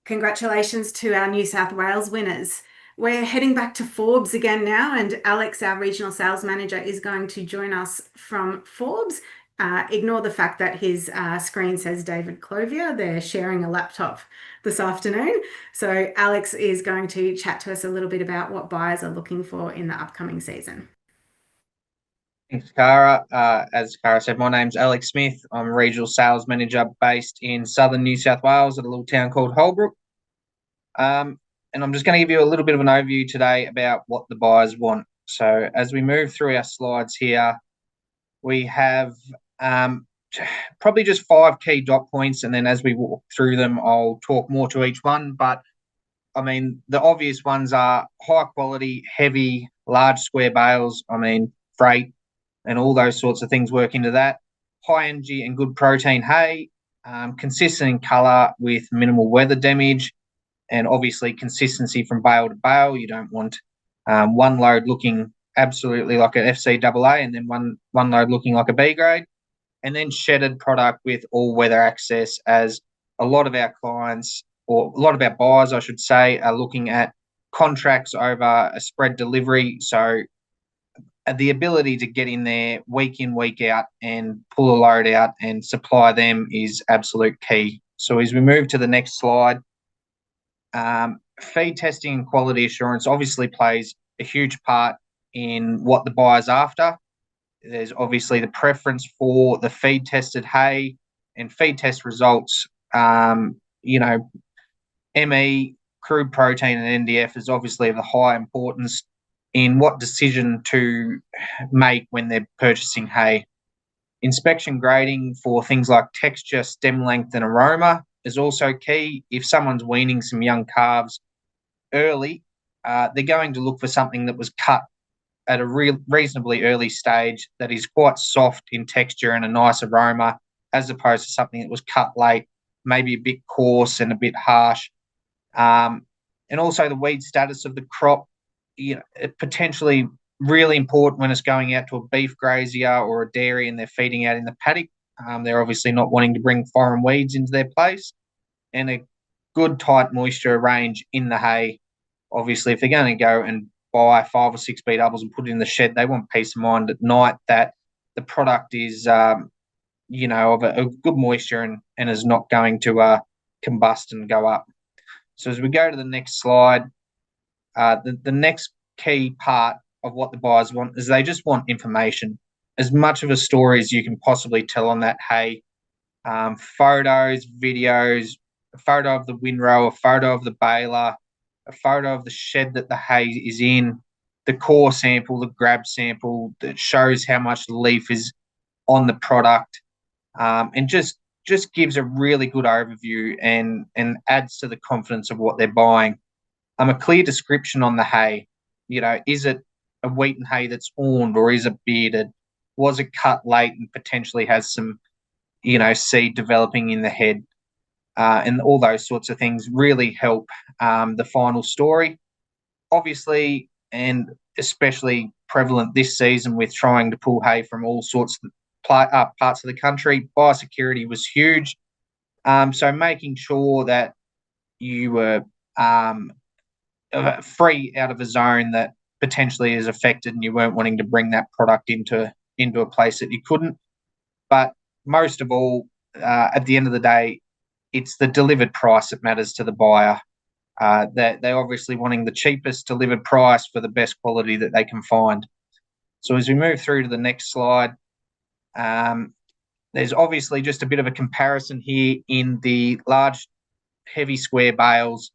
Congratulations to our New South Wales winners. We're heading back to Forbes again now, and Alex, our Regional Sales Manager, is going to join us from Forbes. Ignore the fact that his screen says David Clovier. They're sharing a laptop this afternoon. So Alex is going to chat to us a little bit about what buyers are looking for in the upcoming season. Thanks, Cara. As Cara said, my name's Alex Smith. I'm Regional Sales Manager based in southern New South Wales at a little town called Holbrook. And I'm just going to give you a little bit of an overview today about what the buyers want. So as we move through our slides here, we have probably just 5 key dot points, and then as we walk through them, I'll talk more to each one. But I mean, the obvious ones are high quality, heavy, large square bales. I mean, freight and all those sorts of things work into that. High energy and good protein hay, consistent in colour with minimal weather damage, and obviously consistency from bale to bale. You don't want one load looking absolutely like an FCAA and then one load looking like a B grade. And then shedded product with all weather access, as a lot of our clients, or a lot of our buyers, I should say, are looking at contracts over a spread delivery. So the ability to get in there week in, week out and pull a load out and supply them is absolute key. So as we move to the next slide, feed testing and quality assurance obviously plays a huge part in what the buyer's after. There's obviously the preference for the feed tested hay, and feed test results, ME, crude protein, and NDF is obviously of the high importance in what decision to make when they're purchasing hay. Inspection grading for things like texture, stem length, and aroma is also key. If someone's weaning some young calves early, they're going to look for something that was cut at a reasonably early stage that is quite soft in texture and a nice aroma, as opposed to something that was cut late, maybe a bit coarse and a bit harsh. And also the weed status of the crop, potentially really important when it's going out to a beef grazier or a dairy and they're feeding out in the paddock. They're obviously not wanting to bring foreign weeds into their place, and a good tight moisture range in the hay. Obviously, if they're going to go and buy 5 or 6 B doubles and put it in the shed, they want peace of mind at night that the product is, of a good moisture and is not going to combust and go up. So as we go to the next slide, the next key part of what the buyers want is they just want information, as much of a story as you can possibly tell on that hay. Photos, videos, a photo of the windrow, a photo of the baler, a photo of the shed that the hay is in, the core sample, the grab sample that shows how much leaf is on the product, and just gives a really good overview and adds to the confidence of what they're buying. A clear description on the hay. Is it a wheaten hay that's awned, or is it bearded? Was it cut late and potentially has some, seed developing in the head? And all those sorts of things really help the final story. Obviously, and especially prevalent this season with trying to pull hay from all sorts of parts of the country, biosecurity was huge. So making sure that you were free out of a zone that potentially is affected and you weren't wanting to bring that product into a place that you couldn't. But most of all, at the end of the day, it's the delivered price that matters to the buyer. That they're obviously wanting the cheapest delivered price for the best quality that they can find. So as we move through to the next slide, there's obviously just a bit of a comparison here in the large, heavy square bales.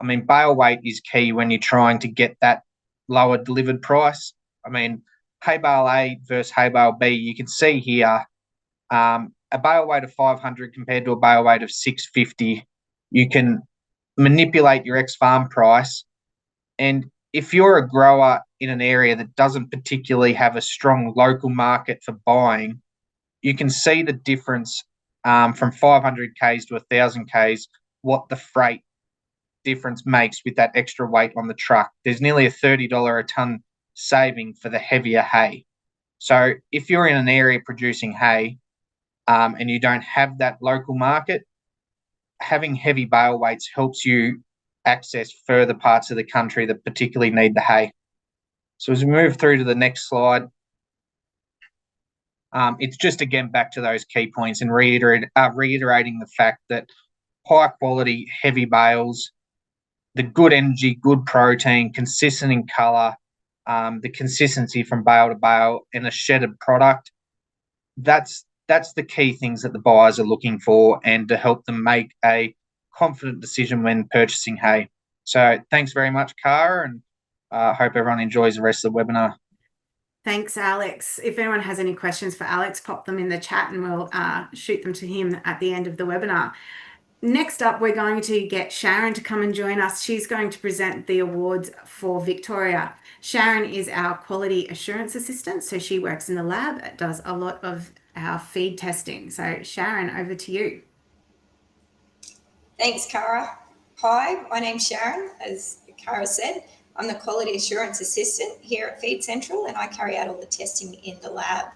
I mean, bale weight is key when you're trying to get that lower delivered price. I mean, hay bale A versus hay bale B, you can see here a bale weight of 500 compared to a bale weight of 650. You can manipulate your ex-farm price. And if you're a grower in an area that doesn't particularly have a strong local market for buying, you can see the difference from 500 Ks to 1,000 Ks, what the freight difference makes with that extra weight on the truck. There's nearly a $30 a tonne saving for the heavier hay. So if you're in an area producing hay and you don't have that local market, having heavy bale weights helps you access further parts of the country that particularly need the hay. So as we move through to the next slide, it's just again back to those key points and reiterating the fact that high quality, heavy bales, the good energy, good protein, consistent in colour, the consistency from bale to bale, and a shedded product, that's the key things that the buyers are looking for, and to help them make a confident decision when purchasing hay. So thanks very much, Cara, and hope everyone enjoys the rest of the webinar. Thanks, Alex. If anyone has any questions for Alex, pop them in the chat and we'll shoot them to him at the end of the webinar. Next up, we're going to get Sharon to come and join us. She's going to present the awards for Victoria. Sharon is our quality assurance assistant, so she works in the lab, does a lot of our feed testing. So Sharon, over to you. Thanks, Cara. Hi, my name's Sharon. As Cara said, I'm the quality assurance assistant here at Feed Central, and I carry out all the testing in the lab.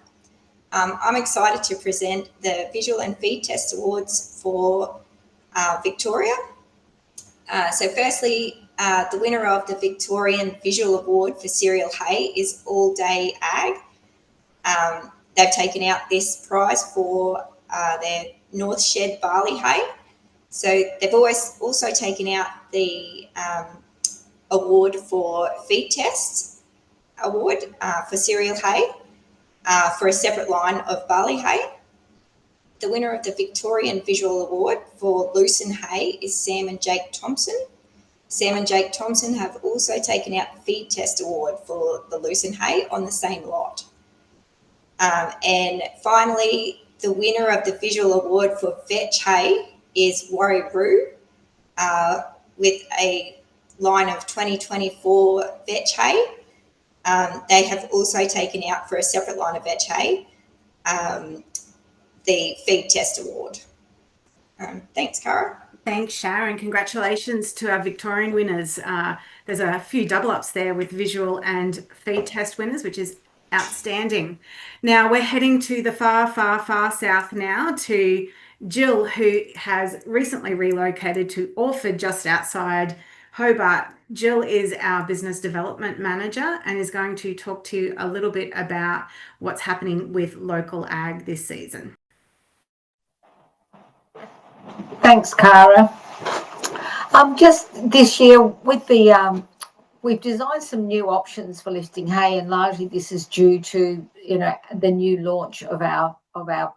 I'm excited to present the Visual and Feed Test Awards for Victoria. So firstly, the winner of the Victorian Visual Award for cereal hay is All Day Ag. They've taken out this prize for their North Shed barley hay. So they've always also taken out the award for feed test award for cereal hay for a separate line of barley hay. The winner of the Victorian Visual Award for Lucerne hay is Sam and Jake Thompson. Sam and Jake Thompson have also taken out the feed test award for the Lucerne hay on the same lot. And finally, the winner of the visual award for Vetch hay is Warrioroo with a line of 2024 Vetch hay. They have also taken out for a separate line of Vetch hay the feed test award. Thanks, Cara. Thanks, Sharon. Congratulations to our Victorian winners. There's a few double ups there with visual and feed test winners, which is outstanding. Now we're heading to the far, far, far south now to Jill, who has recently relocated to Orford, just outside Hobart. Jill is our business development manager and is going to talk to you a little bit about what's happening with LocalAg this season. Thanks, Cara. Just this year with the we've designed some new options for listing hay, and largely this is due to the new launch of our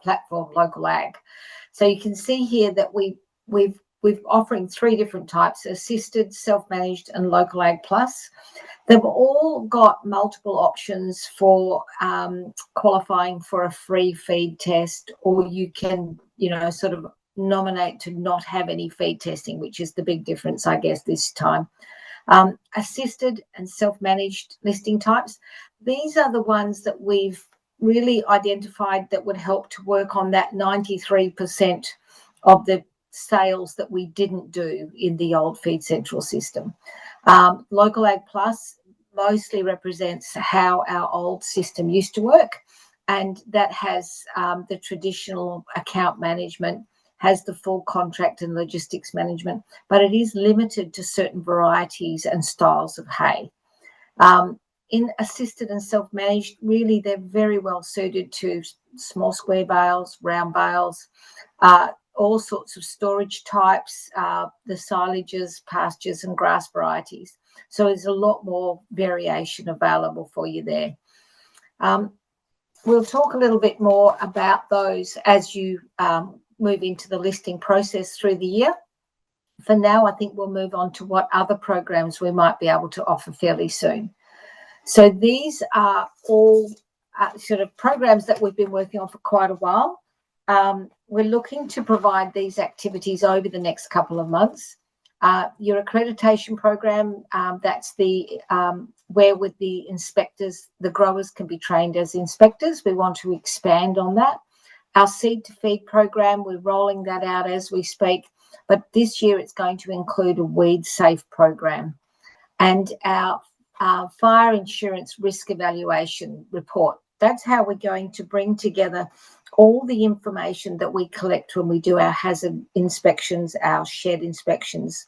platform, LocalAg. So you can see here that we're offering 3 different types: assisted, self-managed, and LocalAg Plus. They've all got multiple options for qualifying for a free feed test, or you can sort of nominate to not have any feed testing, which is the big difference, I guess, this time. Assisted and self-managed listing types, these are the ones that we've really identified that would help to work on that 93% of the sales that we didn't do in the old Feed Central system. LocalAg Plus mostly represents how our old system used to work, and that has the traditional account management, has the full contract and logistics management, but it is limited to certain varieties and styles of hay. In assisted and self-managed, really they're very well suited to small square bales, round bales, all sorts of storage types, the silages, pastures and grass varieties. So there's a lot more variation available for you there. We'll talk a little bit more about those as you move into the listing process through the year. For now, I think we'll move on to what other programs we might be able to offer fairly soon. So these are all sort of programs that we've been working on for quite a while. We're looking to provide these activities over the next couple of months. Your accreditation program, that's the where with the inspectors, the growers can be trained as inspectors. We want to expand on that. Our seed to feed program, we're rolling that out as we speak, but this year it's going to include a weed safe program. And our fire insurance risk evaluation report. That's how we're going to bring together all the information that we collect when we do our hazard inspections, our shed inspections,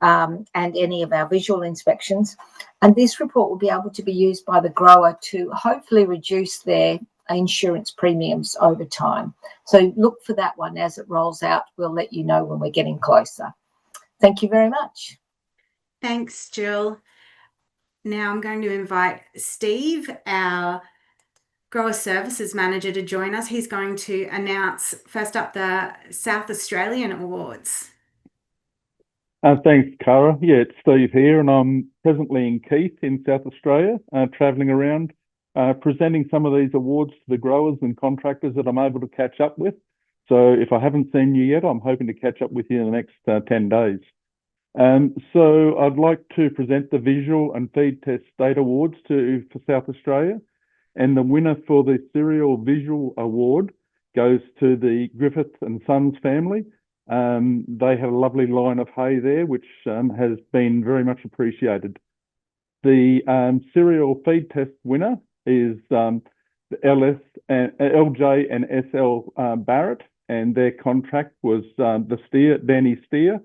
and any of our visual inspections. And this report will be able to be used by the grower to hopefully reduce their insurance premiums over time. So look for that one as it rolls out. We'll let you know when we're getting closer. Thank you very much. Thanks, Jill. Now I'm going to invite Steve, our Grower Services Manager, to join us. He's going to announce first up the South Australian Awards. Thanks, Cara. Yeah, it's Steve here, and I'm presently in Keith in South Australia, travelling around, presenting some of these awards to the growers and contractors that I'm able to catch up with. So if I haven't seen you yet, I'm hoping to catch up with you in the next 10 days. So I'd like to present the Visual and Feed Test State Awards for South Australia. And the winner for the Cereal Visual Award goes to the Griffith and Sons family. They have a lovely line of hay there, which has been very much appreciated. The Cereal Feed Test winner is the LJ and SL Barrett, and their contract was the Danny Steer.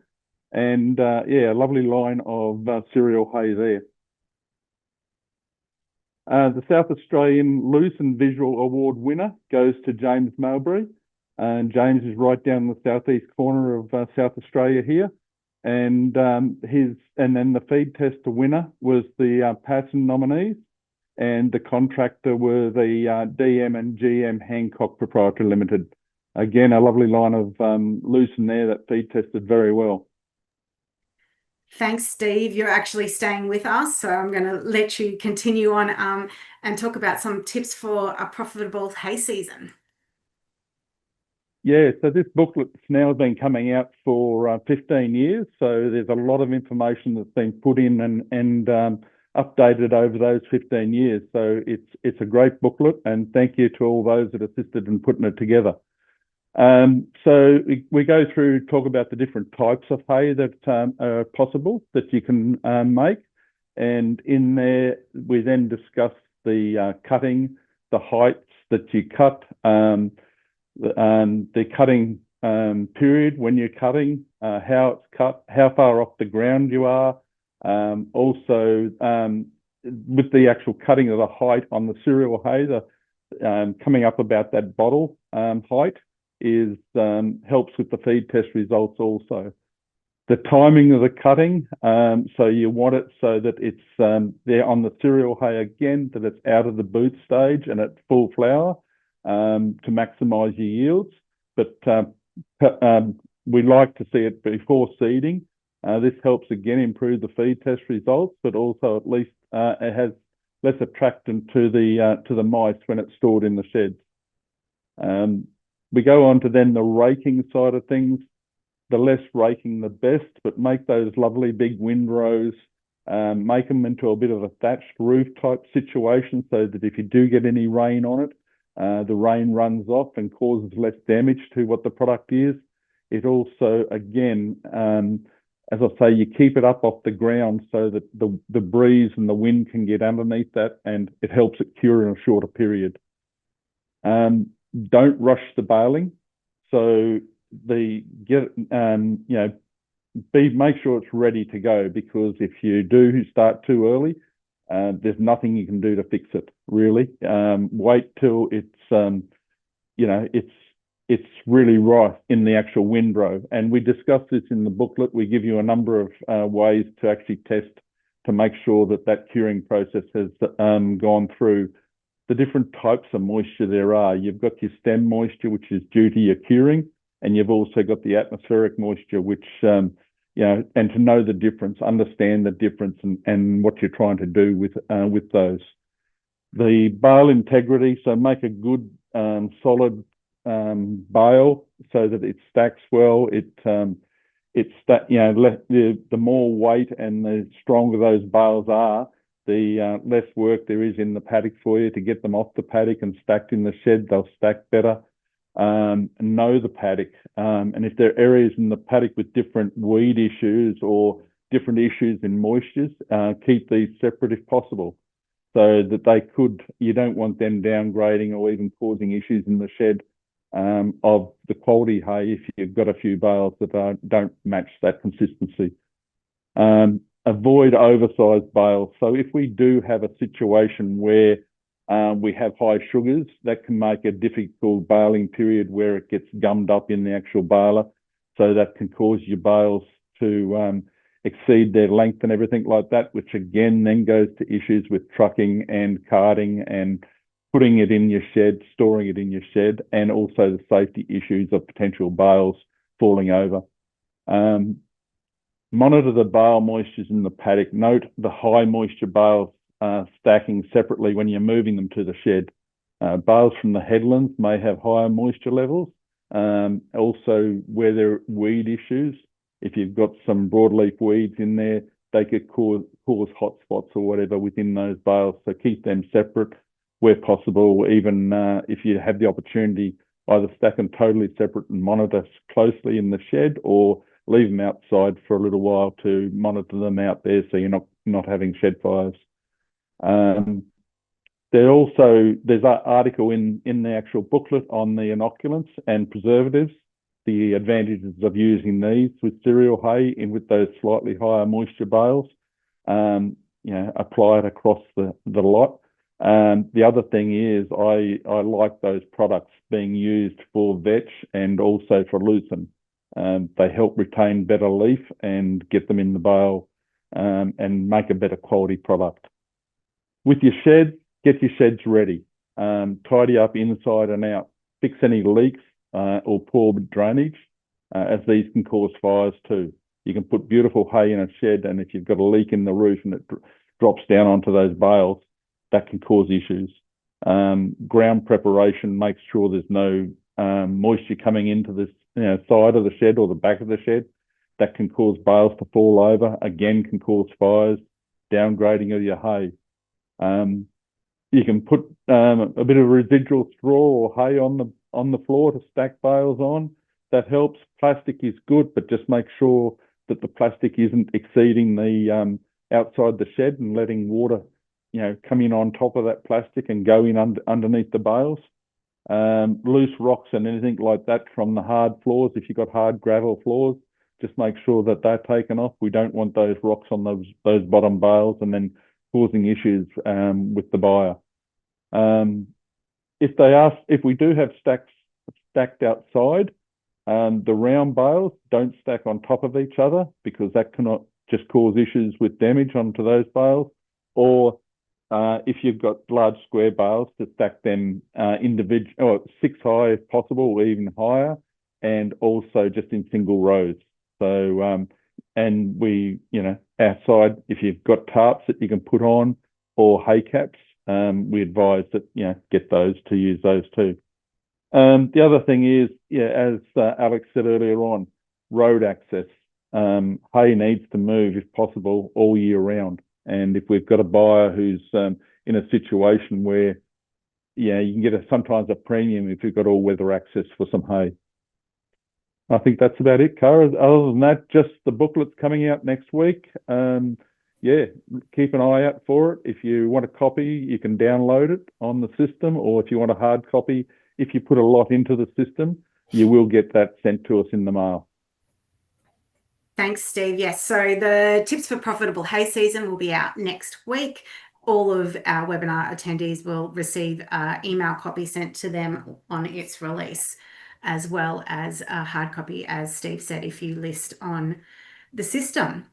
And yeah, a lovely line of cereal hay there. The South Australian Lucerne Visual Award winner goes to James Mowbray. And James is right down the southeast corner of South Australia here. and then the feed tester winner was the Patson nominees, and the contractor were the DM and GM Hancock Proprietary Limited. Again, a lovely line of lucerne there that feed tested very well. Thanks, Steve. You're actually staying with us, so I'm going to let you continue on and talk about some tips for a profitable hay season. Yeah, so this booklet's now been coming out for 15 years, so there's a lot of information that's been put in and updated over those 15 years. So it's a great booklet, and thank you to all those that assisted in putting it together. So we go through, talk about the different types of hay that are possible that you can make. And in there, we then discuss the cutting, the heights that you cut, the cutting period when you're cutting, how it's cut, how far off the ground you are. Also, with the actual cutting of the height on the cereal hay, coming up about that bottle height is helps with the feed test results also. The timing of the cutting, so you want it so that it's there on the cereal hay again, that it's out of the boot stage and at full flower to maximise your yields. But we like to see it before seeding. This helps again improve the feed test results, but also at least it has less attractant to the mice when it's stored in the sheds. We go on to then the raking side of things. The less raking, the best, but make those lovely big windrows, make them into a bit of a thatched roof type situation so that if you do get any rain on it, the rain runs off and causes less damage to what the product is. It also, again, as I say, you keep it up off the ground so that the breeze and the wind can get underneath that, and it helps it cure in a shorter period. Don't rush the baling. So make sure it's ready to go, because if you do start too early, there's nothing you can do to fix it, really. Wait till it's really right in the actual windrow. And we discuss this in the booklet. We give you a number of ways to actually test to make sure that curing process has gone through. The different types of moisture there are. You've got your stem moisture, which is due to your curing, and you've also got the atmospheric moisture, which, and to know the difference, understand the difference and what you're trying to do with those. The bale integrity, so make a good solid bale so that it stacks well. The more weight and the stronger those bales are, the less work there is in the paddock for you to get them off the paddock and stacked in the shed. They'll stack better. Know the paddock, and if there are areas in the paddock with different weed issues or different issues in moistures, keep these separate if possible, so that you don't want them downgrading or even causing issues in the shed of the quality hay if you've got a few bales that don't match that consistency. Avoid oversized bales. So if we do have a situation where we have high sugars, that can make a difficult baling period where it gets gummed up in the actual baler. So that can cause your bales to exceed their length and everything like that, which again then goes to issues with trucking and carting and putting it in your shed, storing it in your shed, and also the safety issues of potential bales falling over. Monitor the bale moistures in the paddock. Note the high moisture bales stacking separately when you're moving them to the shed. Bales from the headlands may have higher moisture levels. Also, where there are weed issues, if you've got some broadleaf weeds in there, they could cause hot spots or whatever within those bales. So keep them separate where possible. Even if you have the opportunity, either stack them totally separate and monitor closely in the shed, or leave them outside for a little while to monitor them out there so you're not having shed fires. There's an article in the actual booklet on the inoculants and preservatives, the advantages of using these with cereal hay with those slightly higher moisture bales. Apply it across the lot. The other thing is I like those products being used for vetch and also for lucerne. They help retain better leaf and get them in the bale and make a better quality product. With your sheds, get your sheds ready. Tidy up inside and out. Fix any leaks or poor drainage, as these can cause fires too. You can put beautiful hay in a shed, and if you've got a leak in the roof and it drops down onto those bales, that can cause issues. Ground preparation makes sure there's no moisture coming into this side of the shed or the back of the shed. That can cause bales to fall over. Again, can cause fires. Downgrading of your hay. You can put a bit of residual straw or hay on the floor to stack bales on. That helps. Plastic is good, but just make sure that the plastic isn't exceeding the outside the shed and letting water, come in on top of that plastic and go in underneath the bales. Loose rocks and anything like that from the hard floors. If you've got hard gravel floors, just make sure that they're taken off. We don't want those rocks on those bottom bales and then causing issues with the buyer. If we do have stacked outside, the round bales don't stack on top of each other, because that cannot just cause issues with damage onto those bales. Or if you've got large square bales, to stack them individual or 6 high if possible, or even higher, and also just in single rows. So and we, outside, if you've got tarps that you can put on or hay caps, we advise that get those, to use those too. The other thing is, as Alex said earlier on, road access. Hay needs to move, if possible, all year round. And if we've got a buyer who's in a situation where, you can get sometimes a premium if you've got all-weather access for some hay. I think that's about it, Cara. Other than that, just the booklet's coming out next week. Keep an eye out for it. If you want a copy, you can download it on the system, or if you want a hard copy, if you put a lot into the system, you will get that sent to us in the mail. Thanks, Steve. Yes, so the tips for profitable hay season will be out next week. All of our webinar attendees will receive an email copy sent to them on its release, as well as a hard copy, as Steve said, if you list on the system.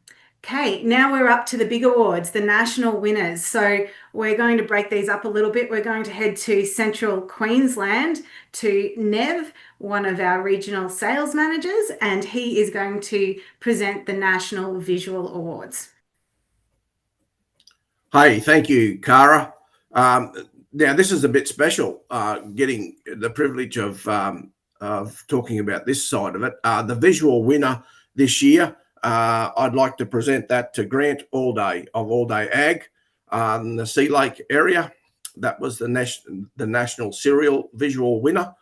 Okay, now we're up to the big awards, the national winners. So we're going to break these up a little bit. We're going to head to Central Queensland to Nev, one of our regional sales managers, and he is going to present the National Visual Awards. Hey, thank you, Cara. Now, this is a bit special, getting the privilege of talking about this side of it. The visual winner this year, I'd like to present that to Grant Allday of LocalAg in the Sea Lake area. That was the national cereal visual winner.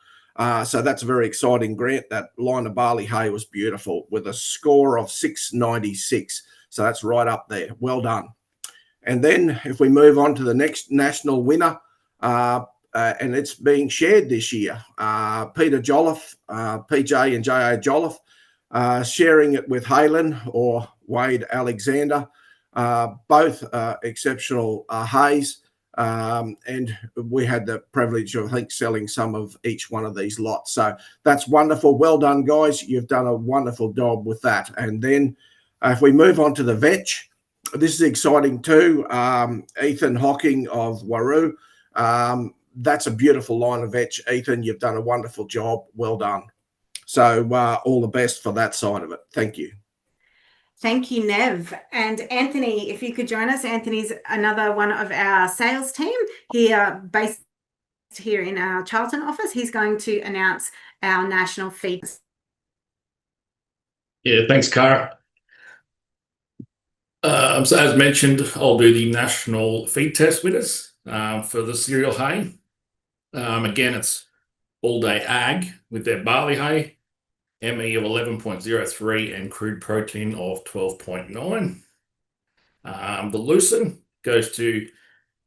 So that's a very exciting, Grant. That line of barley hay was beautiful with a score of 696. So that's right up there. Well done. And then if we move on to the next national winner, and it's being shared this year, Peter Jolliffe, PJ and JA Jolliffe, sharing it with Halen or Wade Alexander, both exceptional hays. And we had the privilege of, I think, selling some of each one of these lots. So that's wonderful. Well done, guys. You've done a wonderful job with that. And then if we move on to the vetch, this is exciting too. Ethan Hocking of Waroo. That's a beautiful line of vetch. Ethan, you've done a wonderful job. Well done. So all the best for that side of it. Thank you. Thank you, Nev. And Anthony, if you could join us. Anthony's another one of our sales team here, based here in our Charlton office. He's going to announce our national feed. Yeah, thanks, Cara. So as mentioned, I'll do the national feed test winners for the cereal hay. Again, it's LocalAg with their barley hay, ME of 11.03 and crude protein of 12.9. The lucerne goes to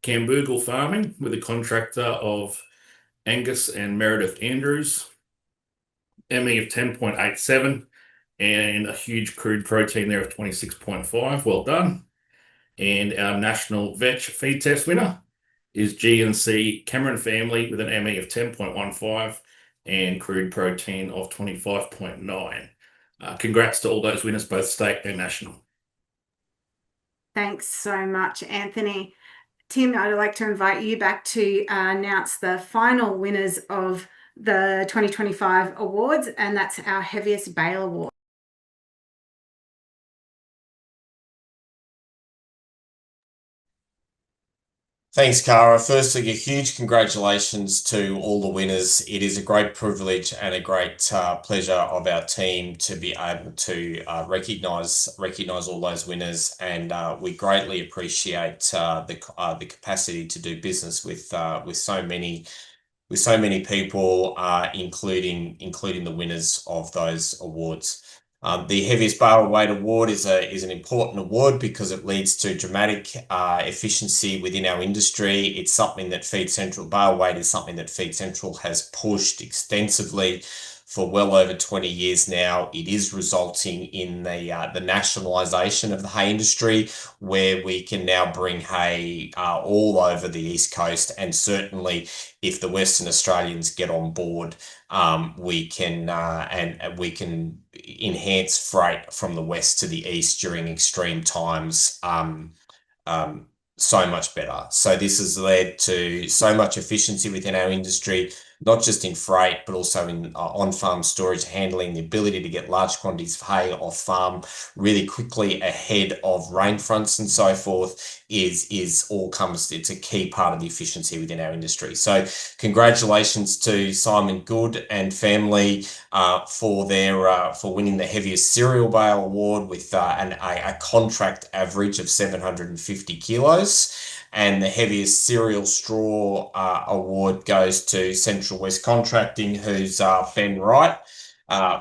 Cambergal Farming with a contractor of Angus and Meredith Andrews, ME of 10.87 and a huge crude protein there of 26.5. Well done. And our national vetch feed test winner is G&C Cameron Family with an ME of 10.15 and crude protein of 25.9. Congrats to all those winners, both state and national. Thanks so much, Anthony. Tim, I'd like to invite you back to announce the final winners of the 2025 awards, and that's our heaviest bale award. Thanks, Cara. Firstly, a huge congratulations to all the winners. It is a great privilege and a great pleasure of our team to be able to recognise all those winners, and we greatly appreciate the capacity to do business with so many people, including the winners of those awards. The heaviest bale weight award is an important award because it leads to dramatic efficiency within our industry. It's something that Feed Central bale weight is something that Feed Central has pushed extensively for well over 20 years now. It is resulting in the nationalisation of the hay industry, where we can now bring hay all over the East Coast, and certainly if the Western Australians get on board, we can enhance freight from the west to the east during extreme times so much better. So this has led to so much efficiency within our industry, not just in freight, but also in on-farm storage handling, the ability to get large quantities of hay off farm really quickly ahead of rain fronts and so forth it's a key part of the efficiency within our industry. So congratulations to Simon Good and family for winning the heaviest cereal bale award with a contract average of 750 kilos. And the heaviest cereal straw award goes to Central West Contracting, who's Ben Wright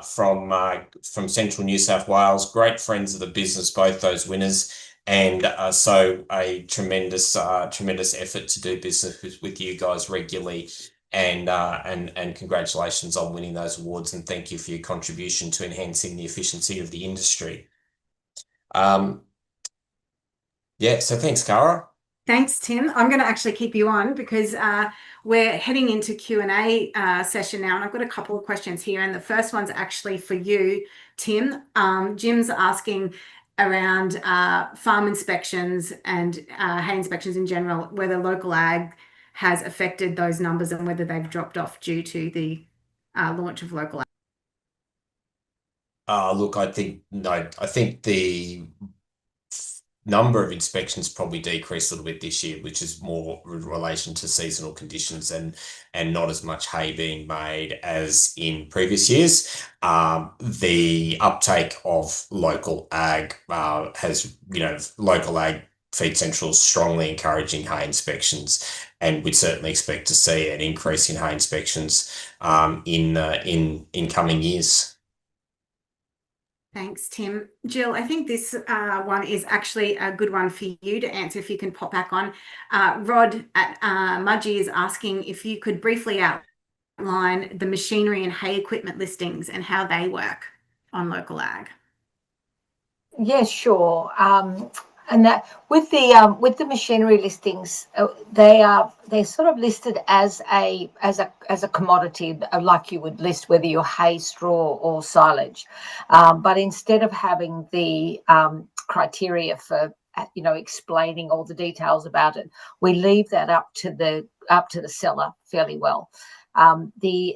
from Central New South Wales. Great friends of the business, both those winners, and so a tremendous effort to do business with you guys regularly. And congratulations on winning those awards, and thank you for your contribution to enhancing the efficiency of the industry. So thanks, Cara. Thanks, Tim. I'm going to actually keep you on because we're heading into Q&A session now, and I've got a couple of questions here. And the first one's actually for you, Tim. Jim's asking around farm inspections and hay inspections in general, whether LocalAg has affected those numbers and whether they've dropped off due to the launch of LocalAg. Look, I think the number of inspections probably decreased a little bit this year, which is more in relation to seasonal conditions and not as much hay being made as in previous years. The uptake of LocalAg has, LocalAg Feed Central strongly encouraging hay inspections, and we'd certainly expect to see an increase in hay inspections in coming years. Thanks, Tim. Jill, I think this one is actually a good one for you to answer if you can pop back on. Rod at Mudgee is asking if you could briefly outline the machinery and hay equipment listings and how they work on LocalAg. Yes, sure. And that with the machinery listings, they're sort of listed as a commodity, like you would list whether you're hay, straw, or silage. But instead of having the criteria for explaining all the details about it, we leave that up to the seller fairly well. The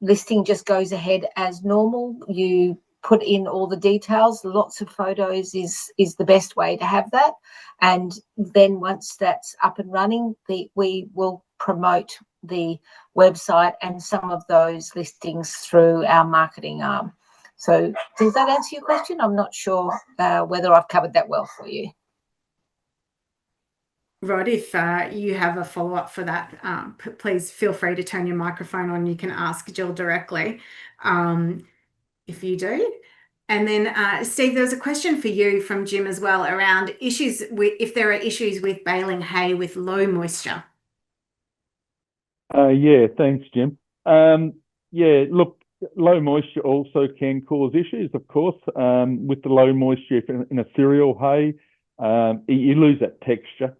listing just goes ahead as normal. You put in all the details. Lots of photos is the best way to have that. And then once that's up and running, we will promote the website and some of those listings through our marketing arm. So does that answer your question? I'm not sure whether I've covered that well for you. Rod, if you have a follow-up for that, please feel free to turn your microphone on. You can ask Jill directly. If you do. And then, Steve, there's a question for you from Jim as well around if there are issues with baling hay with low moisture. Yeah, thanks, Jim. Look, low moisture also can cause issues, of course. With the low moisture in a cereal hay, you lose that texture,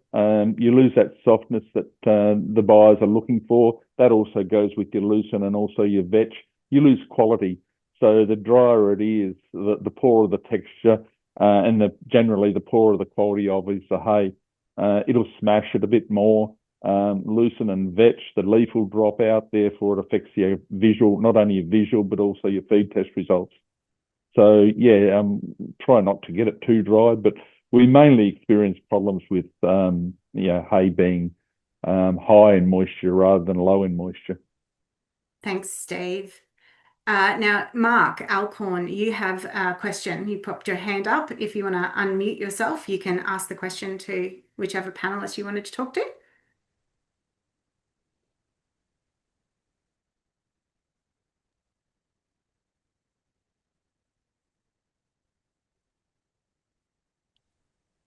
you lose that softness that the buyers are looking for. That also goes with your lucerne and also your vetch. You lose quality. So the drier it is, the poorer the texture, and generally the poorer the quality of is the hay. It'll smash it a bit more, loosen and vetch. The leaf will drop out, therefore it affects your visual, not only your visual but also your feed test results. So yeah, try not to get it too dry, but we mainly experience problems with hay being high in moisture rather than low in moisture. Thanks, Steve. Now, Mark Alcorn, you have a question. You popped your hand up. If you want to unmute yourself, you can ask the question to whichever panelist you wanted to talk to.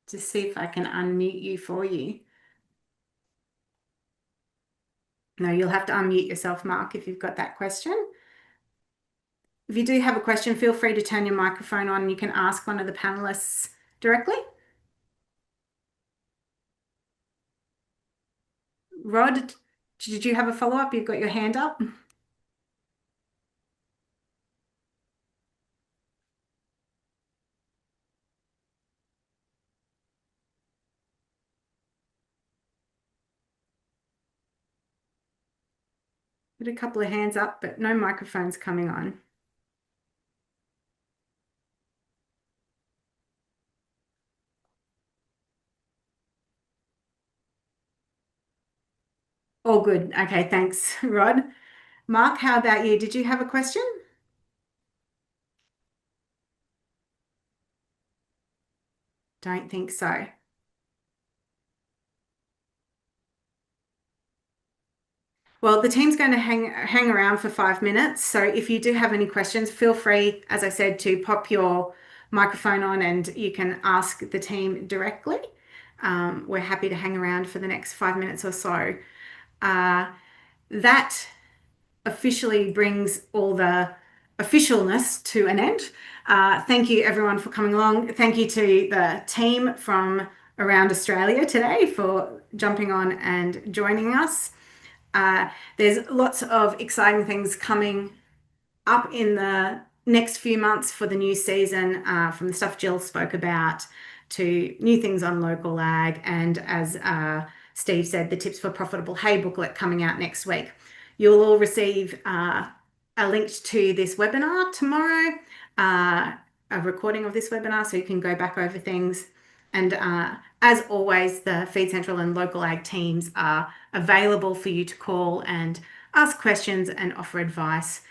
Just see if I can unmute you for you. No, you'll have to unmute yourself, Mark, if you've got that question. If you do have a question, feel free to turn your microphone on and you can ask one of the panelists directly. Rod, did you have a follow-up? You've got your hand up. Got a couple of hands up, but no microphones coming on. All good. Okay, thanks, Rod. Mark, how about you? Did you have a question? Don't think so. Well, the team's going to hang around for 5 minutes. So if you do have any questions, feel free, as I said, to pop your microphone on and you can ask the team directly. We're happy to hang around for the next 5 minutes or so. That officially brings all the officialness to an end. Thank you everyone for coming along. Thank you to the team from around Australia today for jumping on and joining us. There's lots of exciting things coming up in the next few months for the new season, from the stuff Jill spoke about to new things on LocalAg, and as Steve said, the Tips for Profitable Hay booklet coming out next week. You'll all receive a link to this webinar tomorrow, a recording of this webinar, so you can go back over things. And as always, the Feed Central and LocalAg teams are available for you to call and ask questions and offer advice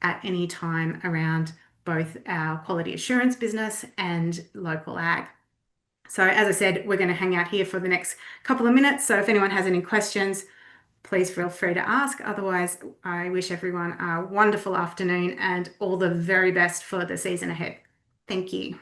at any time around both our quality assurance business and LocalAg. So as I said, we're going to hang out here for the next couple of minutes. So if anyone has any questions, please feel free to ask. Otherwise, I wish everyone a wonderful afternoon and all the very best for the season ahead. Thank you.